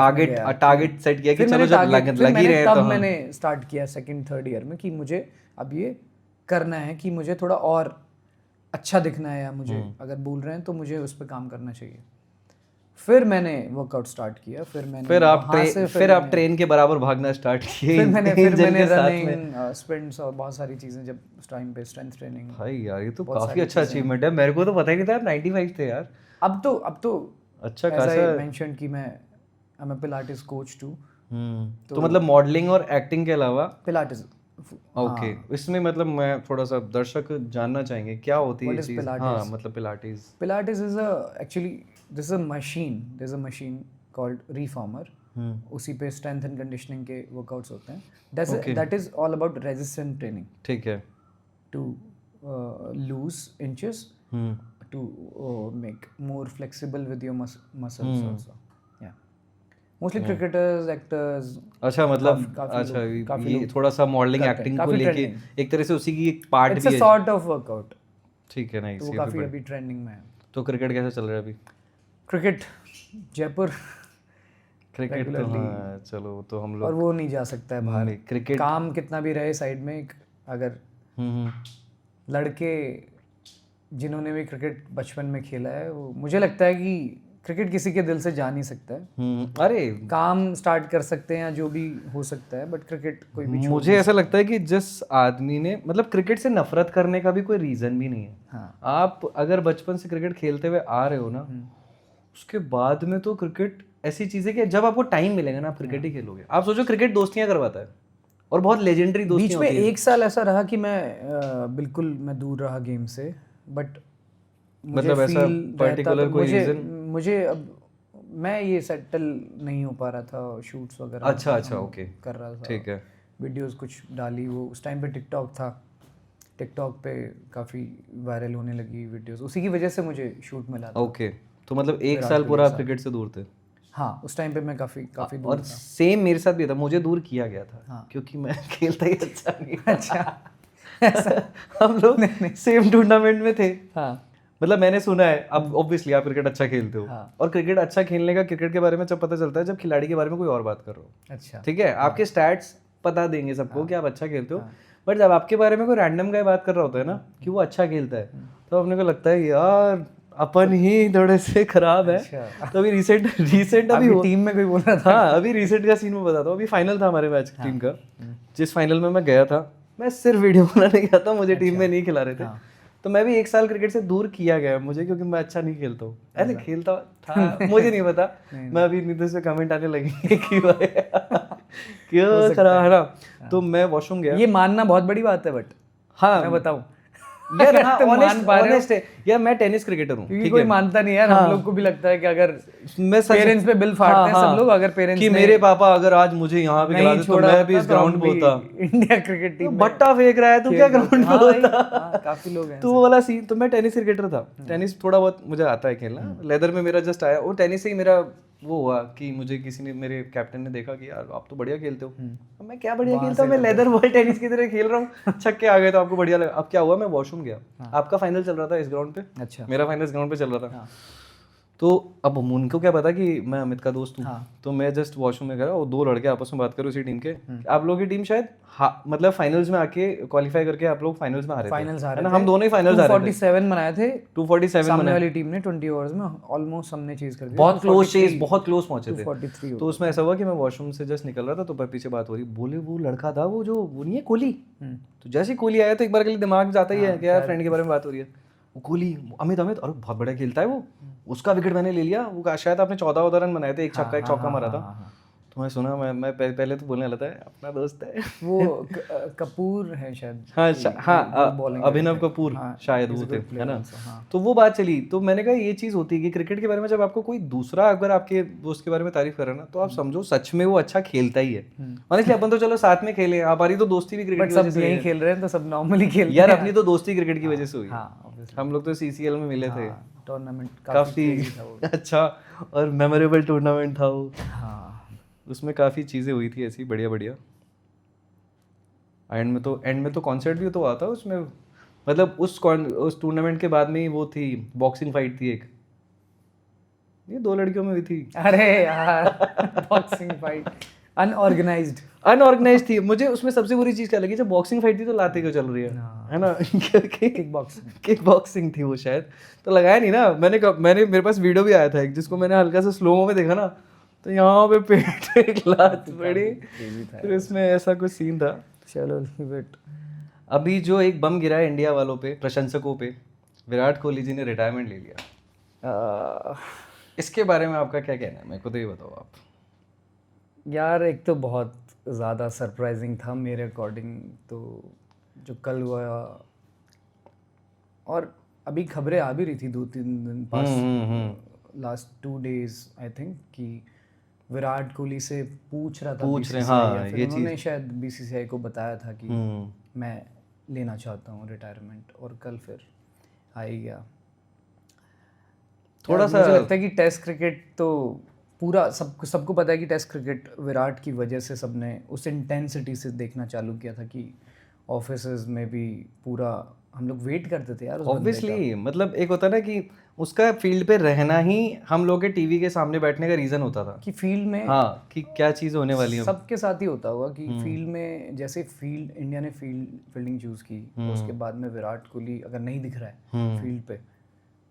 टारगेट सेट किया कि चलो जब लग ही रहे तब मैंने स्टार्ट किया सेकंड थर्ड ईयर में कि मुझे अब ये करना है, कि मुझे थोड़ा और अच्छा दिखना है, या मुझे अगर बोल रहे हैं तो मुझे उस पर काम करना चाहिए। फिर मैंने वर्कआउट स्टार्ट किया, फिर आप ट्रेन के बराबर भागना स्टार्ट किए। फिर मैंने रनिंग, स्प्रिंट्स और बहुत सारी चीज़ें, जब उस टाइम पे स्ट्रेंथ ट्रेनिंग। भाई यार ये तो काफी अच्छा अचीवमेंट है, मेरे को तो पता ही नहीं था यार 95 थे यार। अब तो अच्छा खासा मेंशन कि मैं I am a Pilates coach too. तो मतलब मॉडलिंग और एक्टिंग के अलावा पिलाटेस। ओके, इसमें मतलब मैं थोड़ा सा दर्शक जानना चाहेंगे क्या होती है ये चीज? हाँ, मतलब Pilates is actually this is a machine, there is a machine called reformer, उसी पे स्ट्रेंथ एंड कंडीशनिंग के वर्कआउट्स होते हैं। That is all about resistant training, ठीक है, to lose inches to make more flexible with your muscles also. Yeah, mostly cricketers, actors। अच्छा, मतलब अच्छा ये थोड़ा सा मॉडलिंग एक्टिंग को लेके एक तरह से उसी की एक पार्ट भी है। It's a sort of workout। ठीक है, नाइस। तो वो काफी अभी ट्रेंडिंग में है। तो क्रिकेट कैसा चल रहा है अभी? क्रिकेट जयपुर क्रिकेट तो हाँ, चलो तो हम लोग, और वो नहीं जा सकता है बाहर, क्रिकेट काम कितना भी रहे साइड में, अगर लड़के जिन्होंने भी क्रिकेट बचपन में खेला है, वो मुझे लगता है कि क्रिकेट किसी के दिल से जा नहीं सकता है। अरे काम स्टार्ट कर सकते हैं या जो भी हो सकता है, बट क्रिकेट कोई भी मुझे ऐसा लगता है कि जिस आदमी ने मतलब क्रिकेट से नफरत करने का भी कोई रीजन भी नहीं है। हाँ। आप अगर बचपन से क्रिकेट खेलते हुए आ रहे हो ना, उसके बाद में तो क्रिकेट ऐसी चीज है कि जब आपको टाइम मिलेगा ना आप क्रिकेट ही खेलोगे। आप सोचो क्रिकेट दोस्तियां करवाता है और बहुत लेजेंडरी दोस्तियां होती है। बीच में 1 साल ऐसा रहा कि मैं बिल्कुल मैं दूर रहा गेम से, बट मतलब ऐसा पर्टिकुलर कोई रीजन? मुझे अब मैं ये सेटल नहीं हो पा रहा था, शूट्स वगैरह अच्छा ओके कर रहा था, ठीक है, वीडियोस कुछ डाली, वो उस टाइम पे टिकटॉक था, टिकटॉक पे काफ़ी वायरल होने लगी वीडियोस, उसी की वजह से मुझे शूट मिला था। ओके, तो मतलब 1 साल पूरा आप क्रिकेट से दूर थे? हाँ, उस टाइम पे मैं काफ़ी दूर और सेम मेरे साथ भी था, मुझे दूर किया गया था क्योंकि मैं खेलता ही अच्छा नहीं। अच्छा हम लोग सेम टूर्नामेंट में थे। हाँ मतलब मैंने सुना है, अब ऑब्वियसली आप क्रिकेट अच्छा खेलते हो, हाँ। और क्रिकेट अच्छा खेलने का क्रिकेट के बारे में जब पता चलता है जब खिलाड़ी के बारे में कोई और बात कर रहे हो। अच्छा ठीक है, आपके स्टैट्स बता देंगे सबको कि आप अच्छा खेलते हो, बट जब आपके बारे में कोई रैंडम गाय बात कर रहा होता है ना कि वो अच्छा खेलता है, तो अपने को लगता है यार अपन ही थोड़े से खराब है। तो अभी रिसेंट अभी टीम में कोई बोल रहा था। हाँ, अभी रिसेंट का सीन में बताता हूँ। अभी फाइनल था हमारे मैच टीम का, जिस फाइनल में मैं गया था, मैं सिर्फ वीडियो बनाने गया था, मुझे टीम में नहीं खिला रहे थे। तो मैं भी 1 साल क्रिकेट से दूर किया गया मुझे, क्योंकि मैं अच्छा नहीं खेलता हूँ। ऐसे खेलता था मुझे नहीं पता, मैं अभी नीचे से कमेंट आने लगी कि भाई क्यों खराब है ना। तो मैं वॉशरूम गया। ये मानना बहुत बड़ी बात है, बट हाँ मैं बताऊं यार, हाँ तुम मान पा रहे हो? ऑनेस्ट है यार, मैं टेनिस क्रिकेटर हूँ, क्योंकि ठीक कोई है। मानता नहीं यार। हाँ। हम लोग को भी लगता है कि अगर मैं पेरेंट्स पे बिल फाड़ते हैं सब लोग, अगर पेरेंट्स कि मेरे पापा अगर आज मुझे यहाँ पे खिला दे तो मैं भी इस ग्राउंड पे होता। इंडिया क्रिकेट टीम में बट्टा फेंक रहा है, तू क्या ग्राउंड पे होता। काफी लोग हैं। तो वो वाला सीन, तो मैं टेनिस क्रिकेटर था। टेनिस थोड़ा बहुत मुझे आता है खेलना, लेदर में मेरा जस्ट आया, वो टेनिस से ही मेरा वो हुआ कि मुझे किसी ने, मेरे कैप्टन ने देखा कि यार आप तो बढ़िया खेलते हो। अब मैं क्या बढ़िया खेलता हूँ, मैं लेदर बॉल टेनिस की तरह खेल रहा हूँ, छक्के आ गए तो आपको बढ़िया लगा। अब क्या हुआ, मैं वॉशरूम गया, आपका फाइनल चल रहा था इस ग्राउंड पे, अच्छा मेरा फाइनल इस ग्राउंड पे चल रहा था। तो अब उनको क्या पता कि मैं अमित का दोस्त हूँ। तो मैं जस्ट वॉशरूम में गया, वो 2 लड़के आपस में बात करो उसी टीम के, आप लोगों की टीम शायद मतलब फाइनल्स में आके क्वालिफाई करके आप लोग फाइनल्स में आ रहे थे, है ना। हम दोनों ही फाइनल्स आ रहे थे। 247 बनाए थे, 247 सामने वाली टीम ने 20 ओवर्स में ऑलमोस्ट हमने चीज कर दी। बहुत क्लोज चेस, बहुत क्लोज पहुंचे थे। 243 तो उसमें ऐसा हुआ कि मैं वॉशरूम से जस्ट निकल रहा था, तो पीछे बात हो रही, बोले वो लड़का था वो जो वो नहीं है कोहली। तो जैसे ही कोहली आया तो एक बार के लिए दिमाग जाता ही है कि यार फ्रेंड के बारे में बात हो रही है। वो कोहली, अमित और बहुत बढ़िया खेलता है वो, उसका विकेट मैंने ले लिया। वो शायद आपने 14 रन बनाए थे, एक छक्का एक चौका मारा था। तो मैं सुना, मैं पहले तो बोलने लगा था अपना दोस्त है वो कपूर है शायद। हाँ, अभिनव कपूर शायद वो थे, है ना। तो वो बात चली, तो मैंने कहा ये चीज़ होती है कि क्रिकेट के बारे में जब आपको कोई दूसरा अगर आपके दोस्त के बारे में तारीफ कर रहा है ना, तो आप समझो सच में वो अच्छा खेलता ही है। ऑनेस्टली अपन तो चलो साथ में खेले, हमारी तो दोस्ती भी क्रिकेट की वजह से यही खेल रहे हैं, तो सब नॉर्मली खेल यार, अपनी तो दोस्ती क्रिकेट की वजह से हुई। हम लोग तो CCL में मिले थे, टूर्नामेंट काफी अच्छा और मेमोरेबल टूर्नामेंट था वो। उसमें काफ़ी चीज़ें हुई थी ऐसी बढ़िया बढ़िया। एंड में तो कॉन्सर्ट भी तो आता उसमें, मतलब उस टूर्नामेंट के बाद में ही वो थी, बॉक्सिंग फाइट थी एक, ये 2 लड़कियों में हुई थी। अरे यार बॉक्सिंग फाइट अनऑर्गेनाइज्ड थी। मुझे उसमें सबसे बुरी चीज़ क्या लगी, जब बॉक्सिंग फाइट थी तो लाते क्यों चल रही है ना। किक बॉक्सिंग थी वो शायद, तो लगाया नहीं ना। मैंने मेरे पास वीडियो भी आया था एक, जिसको मैंने हल्का सा स्लोमो में देखा ना, तो यहाँ पे पेट पे एक लात पड़ी, फिर इसमें ऐसा कुछ सीन था। चलो अभी जो एक बम गिरा है इंडिया वालों पे, प्रशंसकों पे, विराट कोहली जी ने रिटायरमेंट ले लिया। इसके बारे में आपका क्या कहना है, मेरे को तो ये बताओ आप। यार एक तो बहुत ज़्यादा सरप्राइजिंग था मेरे अकॉर्डिंग, तो जो कल हुआ, और अभी खबरें आ भी रही थी 2-3 दिन पास, लास्ट 2 days आई थिंक, कि विराट कोहली से पूछ रहा था BCCI, या फिर उन्होंने शायद BCCI को बताया था कि मैं लेना चाहता हूँ रिटायरमेंट, और कल फिर आ ही गया। थोड़ा सा मुझे लगता है कि टेस्ट क्रिकेट तो पूरा सबको पता है कि टेस्ट क्रिकेट विराट की वजह से सबने उस इंटेंसिटी से देखना चालू किया था कि ऑफिसेज में भी पूरा हम लोग वेट करते थे यार। ऑब्वियसली, मतलब एक होता है ना कि उसका फील्ड पे रहना ही हम लोग के टीवी के सामने बैठने का रीजन होता था कि फील्ड में, हाँ, कि क्या चीज़ होने वाली है। सबके साथ ही होता होगा कि फील्ड में जैसे इंडिया ने फील्डिंग चूज की, उसके बाद में विराट कोहली अगर नहीं दिख रहा है फील्ड पे,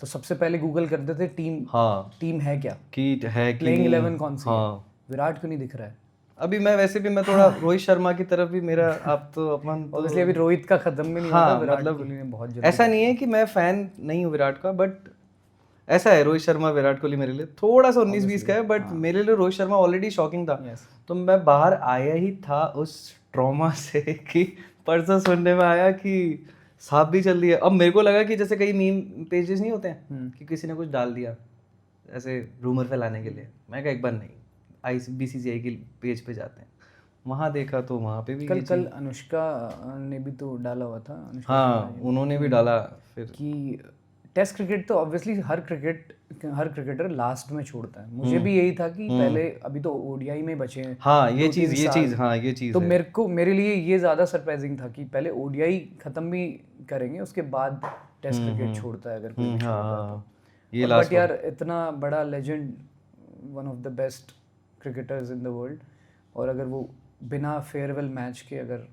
तो सबसे पहले गूगल करते थे टीम है क्या, कि है प्लेइंग 11 कौन सी है, विराट क्यों नहीं दिख रहा है। अभी मैं वैसे भी मैं थोड़ा रोहित शर्मा की तरफ भी मेरा आप तो अपन तो ऑब्वियसली अभी रोहित का खत्म भी नहीं हुआ, विराट कोहली ने बहुत जल्दी। ऐसा नहीं है कि मैं फैन नहीं हूँ विराट का, बट ऐसा है रोहित शर्मा विराट कोहली मेरे लिए थोड़ा सा 19-20 का है, बट मेरे लिए रोहित शर्मा ऑलरेडी शॉकिंग था। तो मैं बाहर आया ही था उस ट्रॉमा से कि परसों सुनने में आया कि सांप भी चल रही है। अब मेरे को लगा कि जैसे कई मीम पेजेस नहीं होते हैं कि किसी ने कुछ डाल दिया ऐसे रूमर फैलाने के लिए, मैं कहा एक बार नहीं, BCCI के पेज पे जाते हैं, वहाँ देखा तो वहाँ पे भी कल अनुष्का ने भी तो डाला हुआ था। हाँ, उन्होंने भी डाला फिर कि टेस्ट क्रिकेट तो ऑब्वियसली हर क्रिकेटर लास्ट में छोड़ता है। मुझे भी यही था कि पहले अभी तो ओडीआई में बचे हैं। हाँ ये 2-3 चीज साल। हाँ ये चीज तो है। मेरे लिए ये ज़्यादा सरप्राइजिंग था कि पहले ओडीआई खत्म भी करेंगे, उसके बाद टेस्ट क्रिकेट छोड़ता है अगर कोई भी छोड़ता है तो। ये और लास्ट बट यार इतना बड़ा legend, one of the best cricketers in the world, और अगर वो बिना फेयरवेल मैच के अगर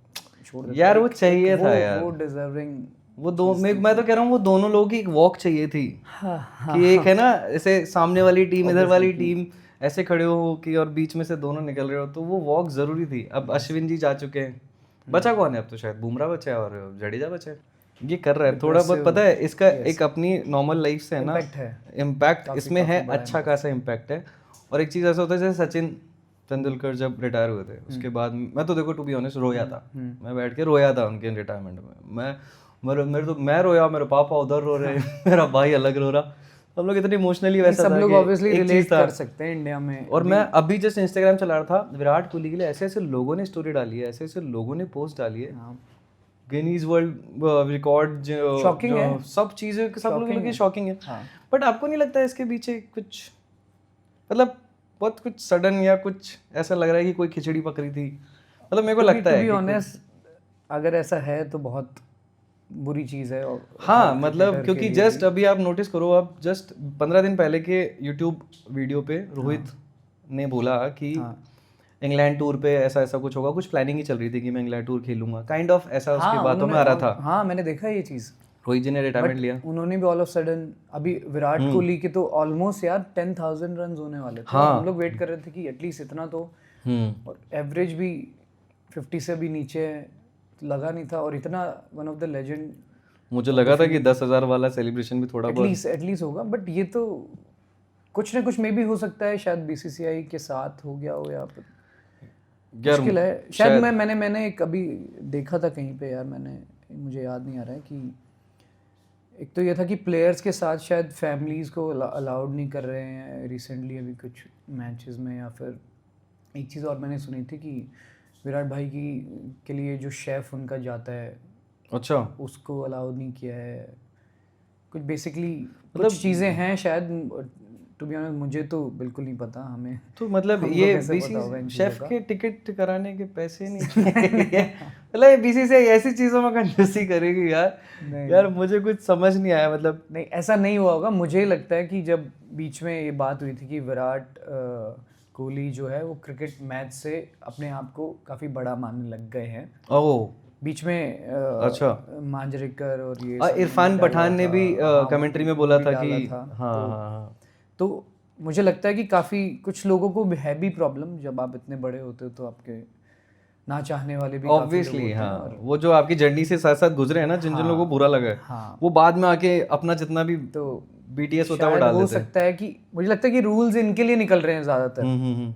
छोड़ देता यार वो चाहिए था यार, वो डिजर्विंग। वो दो मैं तो कह रहा हूँ वो दोनों लोगों की एक वॉक चाहिए थी हाँ कि एक है ना ऐसे सामने वाली टीम इधर वाली टीम ऐसे खड़े हो कि और बीच में से दोनों निकल रहे हो, तो वो वॉक जरूरी थी। अब अश्विन जी जा चुके हैं, बचा कौन है अब? तो शायद बुमराह बचा है और जडेजा बचा है। ये कर रहा है थोड़ा बहुत, पता है इसका एक अपनी नॉर्मल लाइफ से है ना इम्पैक्ट इसमें है, अच्छा खासा इम्पैक्ट है। और एक चीज़ ऐसा होता है जैसे सचिन तेंदुलकर जब रिटायर हुए थे उसके बाद मैं तो देखो टू बी ऑनेस्ट रोया था, मैं बैठ के रोया था उनके रिटायरमेंट में। मैं रोया, मेरे पापा उधर रो रहे मेरा भाई अलग रो रहा, हम लोग इतने इमोशनली वैसा सब था लोग कि ऑब्वियसली एक रिलेट चीज था। कर सकते हैं इंडिया में। और मैं अभी जस्ट इंस्टाग्राम चला रहा था, विराट कोहली के लिए ऐसे ऐसे लोगों ने स्टोरी डाली है, ऐसे ऐसे लोगों ने पोस्ट डाली है, गिनीज वर्ल्ड रिकॉर्ड शॉकिंग है, सब चीजें सब लोगों की शॉकिंग है। बट आपको नहीं लगता है इसके पीछे कुछ मतलब बहुत कुछ सडन या कुछ ऐसा लग रहा है कि कोई खिचड़ी पकड़ी थी? मतलब मेरे को लगता है टू बी ऑनेस्ट अगर ऐसा है तो बहुत बुरी चीज़ है। और हाँ मतलब क्योंकि जस्ट अभी आप नोटिस करो, आप जस्ट 15 दिन पहले के यूट्यूब वीडियो पे रोहित ने बोला कि इंग्लैंड टूर पे ऐसा ऐसा कुछ होगा, कुछ प्लानिंग ही चल रही थी कि मैं इंग्लैंड टूर खेलूंगा काइंड ऑफ ऐसा उसकी बातों में आ रहा था। हाँ मैंने देखा ये चीज़। रोहित जी ने रिटायरमेंट लिया, उन्होंने भी ऑल ऑफ सडन अभी विराट कोहली के तो ऑलमोस्ट यार 10,000 रन होने वाले थे। हम लोग वेट कर रहे थे कि एटलीस्ट इतना तो, और एवरेज भी 50 से भी नीचे लगा नहीं था, और इतना वन ऑफ द लेजेंड। मुझे लगा था कि 10,000 वाला सेलिब्रेशन भी थोड़ा बहुत एटलीस्ट होगा, बट ये तो कुछ ना कुछ मे भी हो सकता है, शायद बीसीसीआई के साथ हो गया हो या मुश्किल है शायद। मैंने एक अभी देखा था कहीं पे यार, मुझे याद नहीं आ रहा है कि एक तो ये था कि प्लेयर्स के साथ शायद फैमिलीज़ को अलाउड नहीं कर रहे हैं रिसेंटली अभी कुछ मैचेस में, या फिर एक चीज़ और मैंने सुनी थी कि विराट भाई के लिए जो शेफ़ उनका जाता है, अच्छा उसको अलाउड नहीं किया है कुछ। बेसिकली कुछ चीज़ें हैं शायद, टू बी ऑनेस्ट मुझे तो बिल्कुल नहीं पता। हमें तो मतलब ये बीसी शेफ के टिकट कराने के पैसे नहीं मतलब बीसीसीआई ऐसी चीज़ों में कंजूसी करेगी यार। यार मुझे कुछ समझ नहीं आया, मतलब नहीं ऐसा नहीं हुआ होगा। मुझे लगता है कि जब बीच में ये बात हुई थी कि विराट कोहली जो है वो क्रिकेट मैच से अपने आप को काफ़ी बड़ा मानने लग गए हैं। ओह बीच में अच्छा मांजरेकर और ये इरफान पठान ने भी कमेंट्री में बोला था कि हाँ तो मुझे लगता है कि काफ़ी कुछ लोगों को है भी प्रॉब्लम, जब आप इतने बड़े होते हो तो आपके ना चाहने वाले भी ऑब्वियसली हाँ, वो जो आपकी जर्नी से साथ साथ गुजरे हैं ना, जिन लोगों को बुरा लगा है वो बाद में आके अपना जितना भी तो बीटीएस होता है वो डाल देते हैं। हो सकता है कि मुझे लगता है कि रूल्स इनके लिए निकल रहे हैं ज़्यादातर,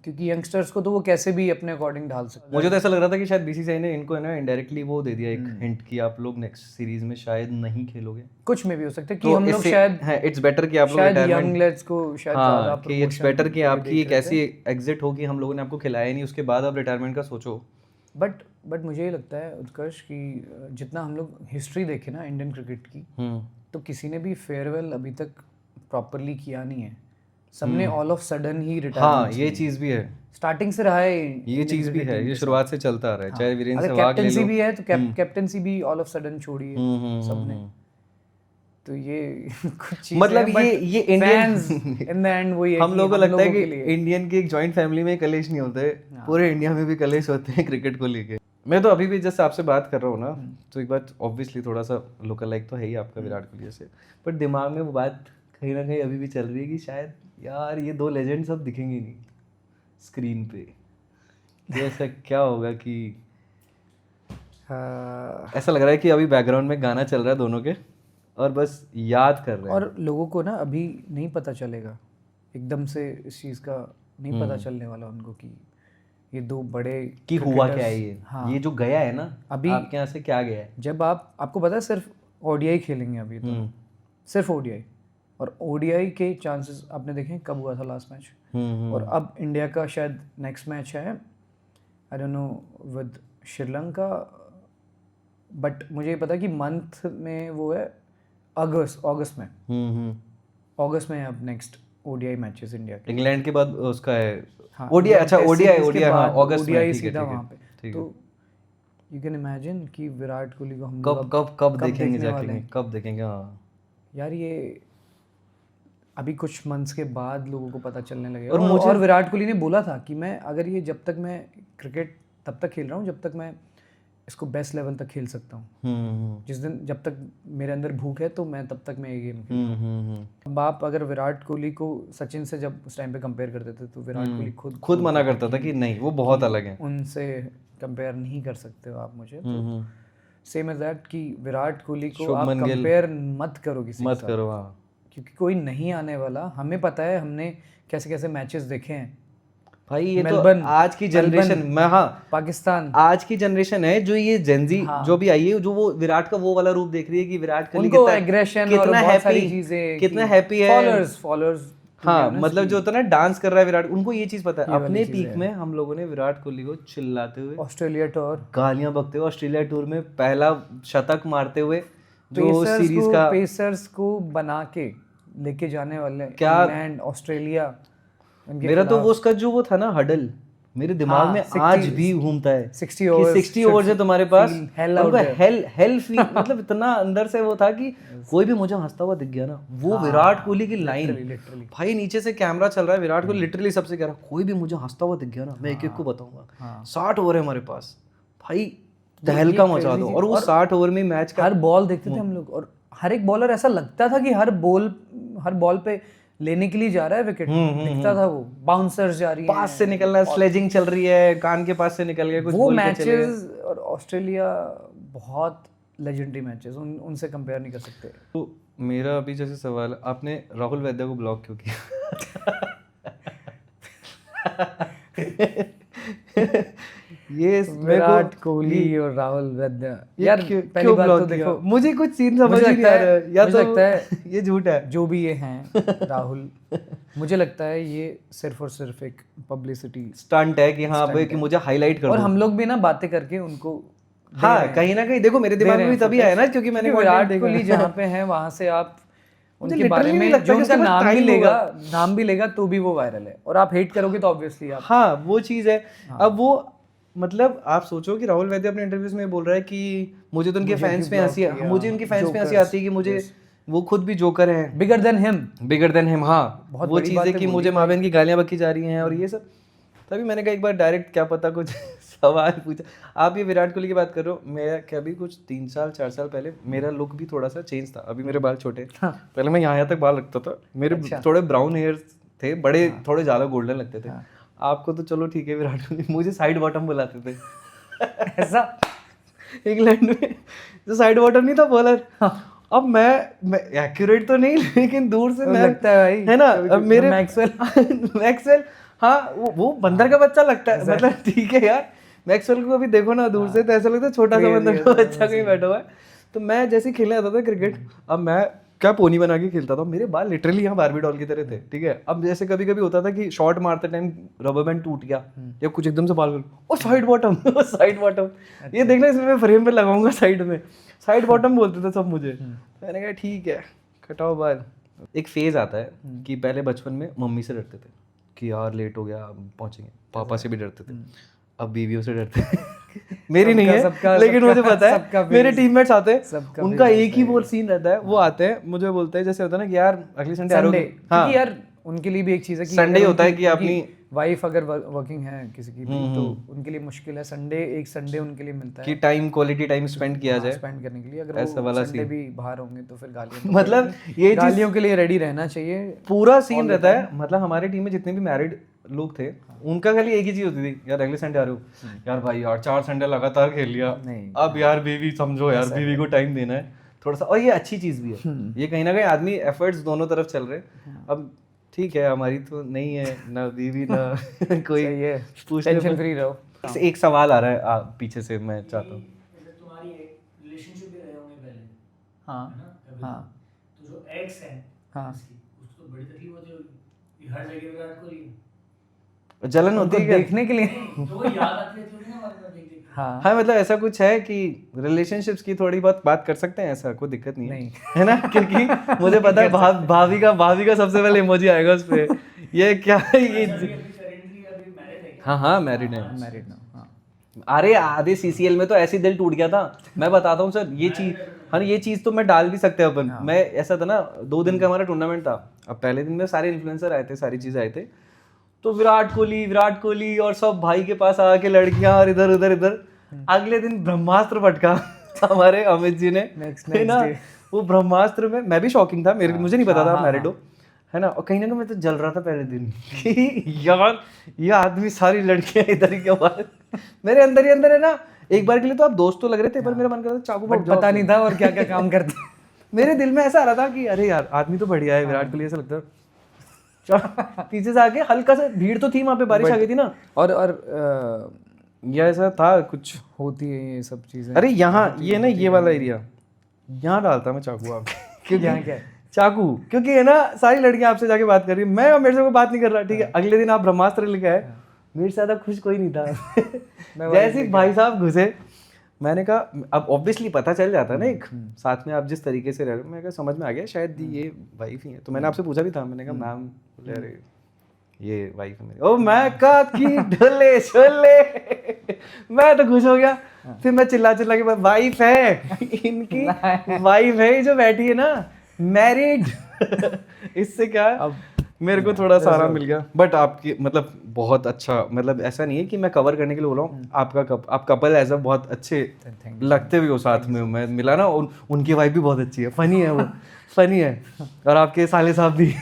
क्योंकि यंगस्टर्स को तो वो कैसे भी अपने अकॉर्डिंग ढाल सकते हैं। मुझे तो ऐसा लग रहा था कि शायद बीसीसीआई ने इनको है ना इनडायरेक्टली वो दे दिया एक हिंट कि आप लोग नेक्स्ट सीरीज में शायद नहीं खेलोगे। कुछ में भी हो सकता है कि हम लोग शायद है इट्स बेटर कि आप लोग रिटायरमेंट यंग लेट्स को शायद ज़्यादा कि इट्स बेटर कि आपकी एक ऐसी एग्जिट हो कि हम लोगों ने आपको खिलाया नहीं, उसके बाद आप रिटायरमेंट का सोचो। बट मुझे ये लगता है उत्कर्ष कि जितना हम लोग हिस्ट्री देखें ना इंडियन क्रिकेट की, तो किसी ने भी फेयरवेल अभी तक प्रॉपरली किया नहीं है। सबने all of sudden he retirement. हाँ ये चीज़ भी है, स्टार्टिंग से रहा है ये चीज़ भी है, ये शुरुआत से चलता आ रहा है। चाहे वीरेंद्र सहवाग ले लो, कैप्टनसी भी है तो कैप्टनसी भी ऑल ऑफ सडन छोड़ी है सबने। तो ये कुछ चीज़ मतलब ये इंडियन इन द एंड वही है हम लोगों को लगता है कि इंडियन की एक जॉइंट फैमिली में कलेश नहीं होते, पूरे इंडिया में भी कलेश होते हैं क्रिकेट को लेके। मैं तो अभी भी जस्ट आपसे बात कर रहा हूँ ना, तो एक बात ऑब्वियसली थोड़ा सा लोकल लाइक तो है ही आपका विराट कोहली से, बट दिमाग में वो बात कहीं ना कहीं अभी भी चल रही है कि शायद यार ये दो लेजेंड्स अब दिखेंगे नहीं स्क्रीन पे। तो ऐसा क्या होगा कि ऐसा लग रहा है कि अभी बैकग्राउंड में गाना चल रहा है दोनों के और बस याद कर रहे हैं, और लोगों को ना अभी नहीं पता चलेगा एकदम से इस चीज़ का, नहीं पता चलने वाला उनको कि ये दो बड़े कि हुआ क्या है ये। हाँ, ये जो गया है ना अभी आपके यहाँ से क्या गया है। जब आपको पता है सिर्फ ओडीआई खेलेंगे अभी तो, सिर्फ ओडीआई, और ओडीआई के चांसेस आपने देखे कब हुआ था लास्ट मैच, और अब इंडिया का शायद नेक्स्ट मैच है I don't know with Sri Lanka, but मुझे पता है कि मंथ में वो है अगस्त में हम्म। अगस्त में अब नेक्स्ट ओडीआई मैचेस इंडिया के। इंग्लैंड के बाद उसका है हाँ, ओडीआई। अच्छा टेस्ट ओडीआई सीरीज के ओडीआई हाँ बाद अगस्त में। ODI ठीक है सीधा ठीक है वहाँ पे। ठीक है। तो यू कैन इमेजिन कि विराट कोहली को हम कब लोग कब कब देखेंगे देखने वाले जाके, हैं। कब देखेंगे? हाँ यार ये अभी कुछ मंथ्स के बाद लोगों को पता चलने लगेगा। और और, मुझे- और विराट कोहली ने बोला था कि मैं अगर ये जब तक मैं क्रिकेट तब तक खेल रहा हूँ जब तक मैं इसको बेस्ट लेवल तक खेल सकता हूँ। जिस दिन जब तक मेरे अंदर भूख है तो मैं तब तक मैं ये गेम खेलूँ। अब आप अगर विराट कोहली को सचिन से जब उस टाइम पे कंपेयर करते थे तो विराट कोहली खुद मना करता था कि नहीं वो बहुत अलग है। उनसे कंपेयर नहीं कर सकते हो आप मुझे। तो सेम एज दैट कि विराट कोहली को आप कंपेयर मत करो किसी मत के करो। साथ, हाँ क्योंकि कोई नहीं आने वाला। हमें पता है, हमने कैसे कैसे मैचेस देखे हैं भाई। ये तो मेलबर्न, आज की जनरेशन में, हाँ पाकिस्तान, आज की जनरेशन है जो ये जेंजी जो भी आई है, जो वो विराट का वो वाला रूप देख रही है कि विराट कोहली उनको एग्रेशन और बहुत सारी चीजें, कितना हैप्पी है। फॉलोअर्स हाँ मतलब जो होता है ना डांस कर रहा है विराट, उनको ये चीज पता है। अपने पीक में हम लोगों ने विराट कोहली को चिल्लाते हुए, ऑस्ट्रेलिया टूर, गालियां बकते हुए, ऑस्ट्रेलिया टूर में पहला शतक मारते हुए, जो सीरीज का पेसर्स को बना के लेके जाने वाले क्या इंग्लैंड ऑस्ट्रेलिया। मेरा तो वो उसका जो वो था ना हडल, मेरे दिमाग में आज भी घूमता है 60 ओवर्स, 60 ओवर्स है तुम्हारे पास। उनका हेल फील मतलब इतना अंदर से वो था कि कोई भी मुझे हंसता हुआ दिख गया ना, वो विराट कोहली की लाइन भाई, नीचे से कैमरा चल रहा है, विराट कोहली लिटरली सबसे कह रहा है कोई भी मुझे हंसता हुआ दिख गया ना, मैं एक एक को बताऊंगा। 60 ओवर है हमारे पास भाई, तहलका मचा दो। और वो 60 ओवर में मैच का हर बॉल देखते थे हम लोग, और हर एक बॉलर ऐसा लगता था कि हर बॉल पे लेने के लिए जा रहा है विकेट। दिखता था वो बाउंसर्स जा रही है, पास से निकलना है, स्लेजिंग चल रही है, कान के पास से निकल गया कुछ, वो मैचेस। और ऑस्ट्रेलिया बहुत लेजेंडरी मैचेस, उनसे कंपेयर नहीं कर सकते। तो मेरा अभी जैसे सवाल है, आपने राहुल वैद्य को ब्लॉक क्यों किया? ये विराट कोहली और राहुल वैद्य, यार पहली क्यों बात ब्लॉक तो किया? देखो, मुझे कुछ सीन समझ ही नहीं आ रहा है, या तो लगता है ये झूठ है जो भी ये हैं राहुल, मुझे लगता है ये सिर्फ और सिर्फ एक पब्लिसिटी स्टंट है कि हाँ भाई कि मुझे हाईलाइट कर दो। और हम लोग भी ना बातें करके उनको, हाँ कहीं ना कहीं देखो मेरे दिमाग में भी तभी आया ना, क्योंकि मैंने विराट कोहली जहाँ पे है वहां से आप उनके बारे में जो उनका नाम भी लेगा तो भी वो वायरल है, और आप हेट करोगे तो ऑब्वियसली आप, हाँ वो चीज है। अब वो मतलब आप सोचो कि राहुल वैद्य अपने इंटरव्यूज में बोल रहा है कि मुझे तो उनके फैंस पे हंसी, मुझे उनके फैंस पे हंसी आती है कि मुझे वो खुद भी जोकर हैं, बिगर देन हिम। हाँ वो चीज़ है कि मुझे माँ बहन की गालियाँ बकी जा रही हैं और ये सब। तभी मैंने कहा एक बार डायरेक्ट क्या पता कुछ सवाल पूछा। आप ये विराट कोहली की बात कर रहे हो, मैं क्या भी कुछ 3 साल 4 साल पहले मेरा लुक भी थोड़ा सा चेंज था। अभी मेरे बाल छोटे, पहले मैं यहाँ तक बाल रखता था, मेरे थोड़े ब्राउन हेयर थे, बड़े थोड़े ज़्यादा गोल्डन लगते थे। आपको तो चलो ठीक है, विराट कोहली मुझे साइड बॉटम बुलाते थे। ऐसा इंग्लैंड में जो साइड बॉटम नहीं था बॉलर, अब मैं एक्यूरेट तो नहीं लेकिन दूर से मैं लगता है भाई, है ना, अब मेरे मैक्सवेल हाँ वो बंदर का बच्चा लगता है, मतलब ठीक है यार, मैक्सवेल को अभी देखो ना दूर से तो ऐसा लगता है छोटा सा बंदर का बच्चा कहीं बैठा हुआ है। तो मैं जैसे ही खेलने आता था क्रिकेट, अब मैं क्या पोनी बना के खेलता था, मेरे बाल लिटरली यहाँ बारबी डॉल की तरह थे, ठीक है। अब जैसे कभी कभी होता था कि शॉट मारते टाइम रबर बैंड टूट गया या कुछ एकदम से बाल, ओ साइड बॉटम, साइड बॉटम, ये देखना इसमें मैं फ्रेम पे लगाऊंगा साइड में, साइड बॉटम बोलते थे सब मुझे। मैंने कहा ठीक है कटाओ बाल। एक फेज आता है कि पहले बचपन में मम्मी से डरते थे कि यार लेट हो गया पहुंचेंगे, पापा से भी डरते थे, अब बीवियों से डरते हैं। मेरी नहीं है लेकिन मुझे पता है मेरे टीममेट्स आते हैं, उनका एक ही वो सीन रहता है, वो आते हैं मुझे बोलते हैं जैसे होता है ना कि यार अगले संडे आ रहे हो। हाँ यार उनके लिए भी एक चीज़ है कि संडे होता है कि अपनी वाइफ अगर वर्किंग है किसी की भी तो उनके लिए मुश्किल है, एक संडे उनके लिए मिलता है कि टाइम क्वालिटी टाइम स्पेंड किया जाए, स्पेंड करने के लिए। अगर ऐसा वाला संडे भी बाहर होंगे तो फिर गालियां, मतलब ये गालियों के लिए रेडी रहना चाहिए। पूरा सीन रहता है, मतलब हमारे टीम में जितने भी मैरिड लोग थे उनका खाली एक ही चीज होती थी, यार अगले संडे आ रहे हो, यार भाई यार 4 संडे लगातार खेल लिया, अब यार बीवी समझो यार, बीवी को टाइम देना है थोड़ा सा। और ये अच्छी चीज भी है, ये कहीं ना कहीं आदमी एफर्ट्स दोनों तरफ चल रहे हैं। अब ठीक है हमारी तो नहीं है ना बीवी ना कोई, टेंशन फ्री रहो। एक सवाल आ रहा है पीछे से, मैं चाहता हूँ तुम्हारी एक रिलेशनशिप भी रहे होंगे पहले, हाँ हाँ, तो जो एक्स है हाँ, उसको बड़ी तकलीफ होती होगी, हर जगह विराट कोहली जलन होती है देखने के लिए तो वो याद आती रहती होगी ना बार-बार देख देख हाँ हाँ मतलब ऐसा कुछ है कि रिलेशनशिप्स की थोड़ी बहुत बात कर सकते हैं, ऐसा कोई दिक्कत नहीं है, है ना? क्योंकि मुझे पता है भाभी का सबसे पहले इमोजी आएगा उस पे। ये क्या है ये? करेंटली अभी मैरिड है क्या? हाँ हाँ मैरिड है। मैरिड ना हाँ अरे आधे सीसीएल में तो ऐसे ही दिल टूट गया था, मैं बताता हूँ सर ये चीज। हाँ ये चीज तो मैं डाल भी सकते हैं अपन। मैं ऐसा था ना, 2 दिन का हमारा टूर्नामेंट था। अब पहले दिन में सारे इन्फ्लुएंसर आए थे, सारी चीजें आए थे, तो विराट कोहली और सब भाई के पास आके लड़कियां और इधर उधर इधर। अगले दिन ब्रह्मास्त्र पटका हमारे अमित जी ने, है ना? वो ब्रह्मास्त्र में मैं भी शॉकिंग था, मुझे नहीं पता था मैरिड हो, है ना? और कहीं ना कहीं मैं तो जल रहा था पहले दिन कि यार ये आदमी सारी लड़कियां इधर ही क्यों बात, मेरे अंदर ही अंदर है ना। एक बार के लिए तो आप दोस्त तो लग रहे थे, पर मेरा मन कर रहा था चाकू बट पता नहीं था और क्या क्या काम करते मेरे दिल में ऐसा आ रहा था कि अरे यार आदमी तो बढ़िया है, विराट कोहली ऐसा लगता है। पीछे से आके हल्का सा भीड़ तो थी वहां पे, बारिश आ गई थी ना, और या ऐसा था कुछ। होती है ये सब चीजें। अरे यहाँ ये ना ये वाला एरिया, यहाँ डालता मैं चाकू आप क्योंकि यहाँ क्या है? चाकू, क्योंकि है ना सारी लड़कियां आपसे जाके बात कर रही है, मैं और मेरे से कोई बात नहीं कर रहा, ठीक है? अगले दिन आप ब्रह्मास्त्र लेके आए, मेरे से ज्यादा खुश कोई नहीं था। जैसे ही भाई साहब घुसे, मैंने कहा अब ऑब्वियसली पता चल जाता है ना, एक साथ में आप जिस तरीके से रह रहे हो, मैं कहा समझ में आ गया शायद ये वाइफ ही है। तो मैंने आपसे पूछा भी था, मैंने कहा मैम, बोले अरे ये वाइफ है मेरी। ओ मैं कहा कि ढोले छोले मैं तो खुश हो गया। फिर मैं चिल्ला के वाइफ है इनकी, वाइफ है जो बैठी है ना, मैरिड। इससे क्या है, अब मेरे को थोड़ा सारा मिल गया। बट आपकी मतलब बहुत अच्छा, मतलब ऐसा नहीं है कि मैं कवर करने के लिए बोल रहा हूँ, आप कपल एज अ बहुत अच्छे लगते भी हो साथ में। मैं मिला ना, उनकी वाइफ भी बहुत अच्छी है, फनी है वो, फनी है। और आपके साले साहब भी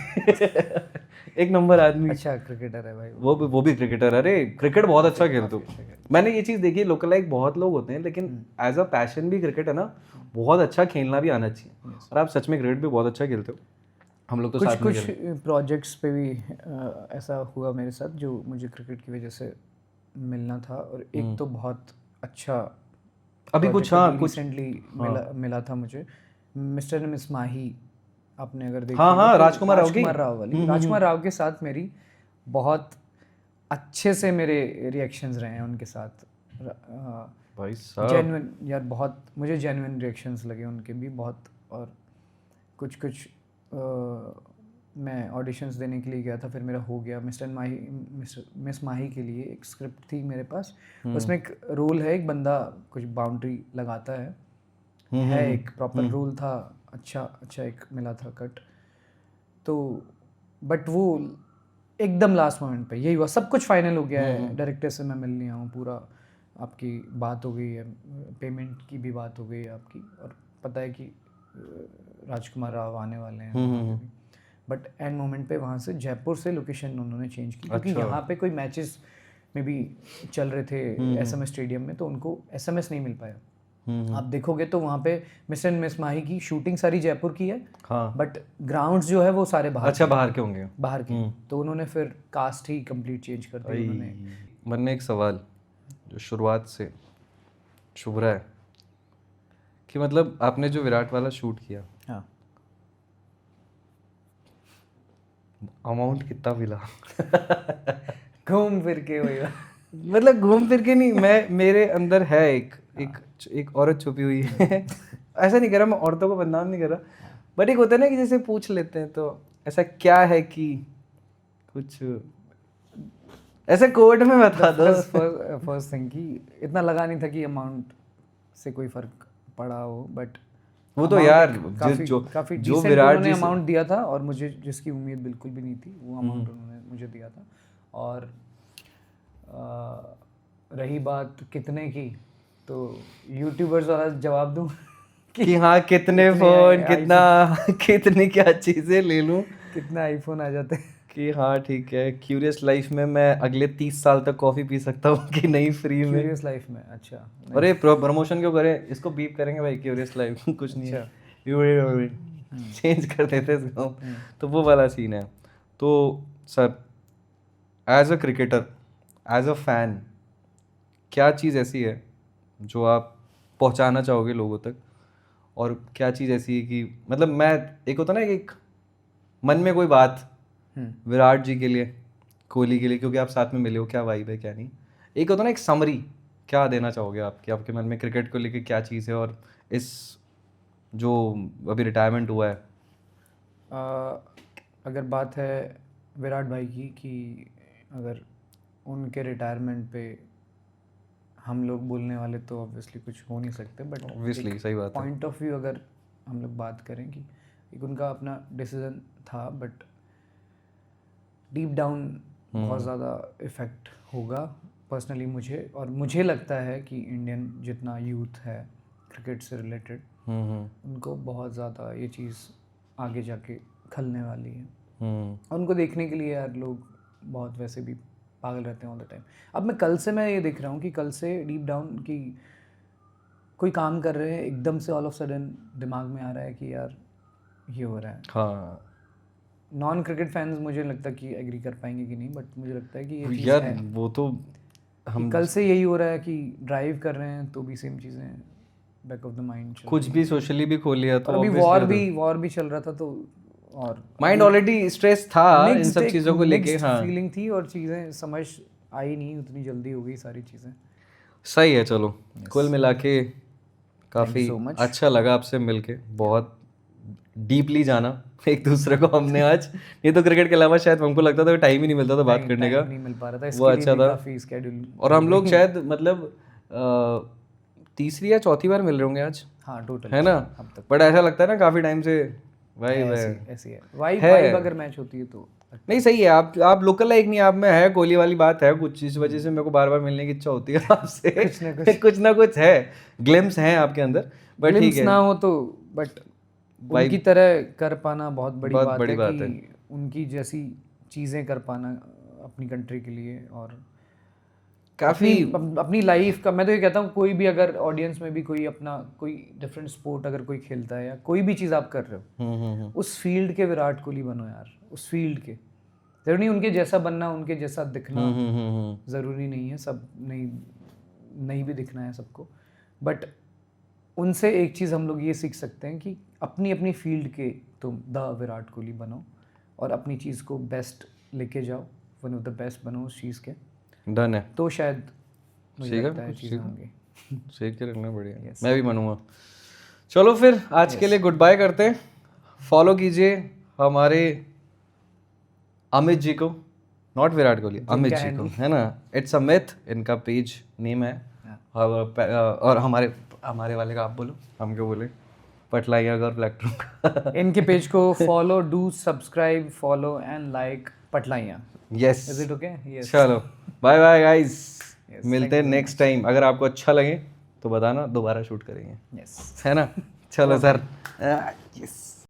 एक नंबर आदमी। अच्छा क्रिकेटर है भाई वो भी क्रिकेटर। अरे क्रिकेट बहुत अच्छा खेलते हो। मैंने ये चीज़ देखी, लोकल लाइक बहुत लोग होते हैं, लेकिन एज अ पैशन भी क्रिकेट है ना, बहुत अच्छा खेलना भी आना चाहिए। और आप सच में क्रिकेट भी बहुत अच्छा खेलते हो। हम लोग तो साथ में कुछ प्रोजेक्ट्स पे भी ऐसा हुआ मेरे साथ जो मुझे क्रिकेट की वजह से मिलना था। और एक तो बहुत अच्छा अभी कुछ हाँ कुछ रिसेंटली मिला था मुझे, मिस्टर एंड मिस माही। आपने अगर देखा हाँ हाँ राजकुमार राव वाली, राजकुमार राव के साथ मेरी बहुत अच्छे से मेरे रिएक्शंस रहे हैं उनके साथ। भाई साहब जेन्युइन यार, बहुत मुझे जेन्युइन रिएक्शंस लगे उनके भी बहुत। और कुछ मैं ऑडिशंस देने के लिए गया था, फिर मेरा हो गया। मिस माही के लिए एक स्क्रिप्ट थी मेरे पास, उसमें एक रोल है, एक बंदा कुछ बाउंड्री लगाता है एक प्रॉपर रोल था। अच्छा एक मिला था कट तो, बट वो एकदम लास्ट मोमेंट पे यही हुआ। सब कुछ फाइनल हो गया है, डायरेक्टर से मैं मिल लिया हूँ, पूरा आपकी बात हो गई है, पेमेंट की भी बात हो गई है आपकी, और पता है कि राजकुमार राव आने वाले हैं। बट एंड मोमेंट पे वहाँ से जयपुर से लोकेशन उन्होंने चेंज की, क्योंकि यहाँ पे कोई मैचेस में भी चल रहे थे एसएमएस स्टेडियम में, तो उनको एसएमएस नहीं मिल पाया। आप देखोगे तो वहाँ पे मिस्टर एंड मिस माही की शूटिंग सारी जयपुर की है, हाँ। बट ग्राउंड्स जो है वो सारे बाहर अच्छा बाहर के होंगे, बाहर के। तो उन्होंने फिर कास्ट ही कंप्लीट चेंज कर दी उन्होंने। मन में एक सवाल जो शुरुआत से शुभ रहा है कि मतलब आपने जो विराट वाला शूट किया, हाँ, अमाउंट कितना मिला? घूम फिर के वही मतलब घूम फिर के नहीं, मैं मेरे अंदर है एक औरत छुपी हुई है। ऐसा नहीं कर रहा मैं, औरतों को बदनाम नहीं कर रहा, बट एक होता है ना कि जैसे पूछ लेते हैं, तो ऐसा क्या है कि कुछ ऐसे कोर्ट में बता दो। फर्स्ट थिंग कि इतना लगा नहीं था कि अमाउंट से कोई फर्क पड़ा हो, बट वो तो यार काफी जो decent विराट उन्होंने जी अमाउंट दिया था, और मुझे जिसकी उम्मीद बिल्कुल भी नहीं थी वो अमाउंट उन्होंने मुझे दिया था। और रही बात कितने की, तो यूट्यूबर्स वाला जवाब दूं कि हाँ कितने फोन, कितनी क्या चीजें ले लूं, कितना आईफोन आ जाते हैं कि हाँ ठीक है क्यूरियस लाइफ में मैं अगले 30 साल तक कॉफी पी सकता हूँ कि नहीं फ्री में। क्यूरियस लाइफ में। अच्छा, अरे प्रमोशन क्यों करें, इसको बीप करेंगे भाई, क्यूरियस लाइफ कुछ नहीं है, चेंज कर देते इसको। तो वो वाला सीन है। तो sir as a cricketer, as a fan, क्या चीज़ ऐसी है जो आप पहुंचाना चाहोगे लोगों तक, और क्या चीज़ ऐसी है कि मतलब मैं, एक होता ना एक मन में कोई बात विराट जी के लिए, कोहली के लिए, क्योंकि आप साथ में मिले हो, क्या वाइब है क्या नहीं, एक होता ना एक समरी क्या देना चाहोगे आप कि आपके मन में क्रिकेट को लेके क्या चीज़ है, और इस जो अभी रिटायरमेंट हुआ है? अगर बात है विराट भाई की कि अगर उनके रिटायरमेंट पे हम लोग बोलने वाले तो ऑब्वियसली कुछ हो नहीं सकते, बट ऑब्वियसली सही बात है। पॉइंट ऑफ व्यू अगर हम लोग बात करें कि एक उनका अपना डिसीजन था, बट डीप डाउन बहुत ज़्यादा इफ़ेक्ट होगा पर्सनली मुझे, और मुझे लगता है कि इंडियन जितना यूथ है क्रिकेट से रिलेटेड उनको बहुत ज़्यादा ये चीज़ आगे जाके खलने वाली है। और उनको देखने के लिए यार लोग बहुत वैसे भी पागल रहते हैं ऑल द टाइम। अब मैं ये देख रहा हूँ कि कल से डीप डाउन की कोई काम कर रहे हैं, एकदम से ऑल ऑफ सडन दिमाग में आ रहा है कि यार ये हो रहा है। हाँ नॉन क्रिकेट फैंस मुझे लगता है कि एग्री कर पाएंगे कि नहीं, बट मुझे लगता है कि ये चीज़ यार है वो तो कि कल से यही हो रहा है कि ड्राइव कर रहे हैं तो भी सेम चीज़ें बैक ऑफ द माइंड कुछ भी सोशली भी खोल लिया तो अभी वॉर भी चल रहा था, तो और माइंड ऑलरेडी स्ट्रेस था इन सब चीज़ों को लेके। हाँ फीलिंग थी और चीज़ें समझ आई नहीं, उतनी जल्दी हो गई सारी चीज़ें। सही है। चलो कुल मिला के काफ़ी so much. अच्छा लगा आपसे मिलके, बहुत डीपली जाना एक दूसरे को हमने आज। ये तो क्रिकेट के अलावा शायद हमको लगता था टाइम ही नहीं मिलता था बात करने का, नहीं मिल पा रहा था, वो अच्छा था। काफ़ी स्केड्यूल, और हम लोग शायद मतलब तीसरी या चौथी बार मिल रहे होंगे आज, हाँ टोटल है ना? बट ऐसा लगता है ना काफ़ी टाइम से भाई ऐसी है वाइब अगर मैच होती है तो नहीं सही है। आप लोकल लाइक नहीं, आप में है कोहली वाली बात है कुछ, इस वजह से मेरे को बार बार मिलने की इच्छा होती है आपसे। कुछ ना कुछ है, ग्लिम्स हैं आपके अंदर, बट ठीक है ना हो तो, बट उनकी तरह कर पाना बहुत बड़ी बात है कि उनकी जैसी चीज़ें कर पाना अपनी कंट्री के लिए, और काफ़ी अपनी लाइफ का। मैं तो ये कहता हूँ कोई भी अगर ऑडियंस में भी कोई अपना कोई डिफरेंट स्पोर्ट अगर कोई खेलता है या कोई भी चीज़ आप कर रहे हो, उस फील्ड के विराट कोहली बनो यार। उस फील्ड के जरूरी नहीं उनके जैसा बनना, उनके जैसा दिखना ज़रूरी नहीं है, सब नहीं भी दिखना है सबको, बट उनसे एक चीज़ हम लोग ये सीख सकते हैं कि अपनी अपनी फील्ड के तुम द विराट कोहली बनो और अपनी चीज़ को बेस्ट लेके जाओ, वन ऑफ द बेस्ट बनो उस चीज़ के। डन है, तो शायद मुझे लगता है चीज़ें होंगी। सीख के रखना बढ़िया, मैं भी बनूंगा। चलो फिर आज के लिए गुड बाय करते हैं। फॉलो कीजिए हमारे अमित जी को, नॉट विराट कोहली, अमित जी को, है ना? इट्स अ मिथ इनका पेज नेम है। और हमारे वाले का आप बोलो, हम क्यों बोले? पटलाइया और प्लेक्ट्रम का इनके पेज को follow, do subscribe, follow and like पटलाइया। Yes, is it okay? Yes, चलो बाय बाय गाइस, मिलते हैं नेक्स्ट टाइम। अगर आपको अच्छा लगे तो बताना, दोबारा शूट करेंगे, यस, है ना? चलो सर, यस।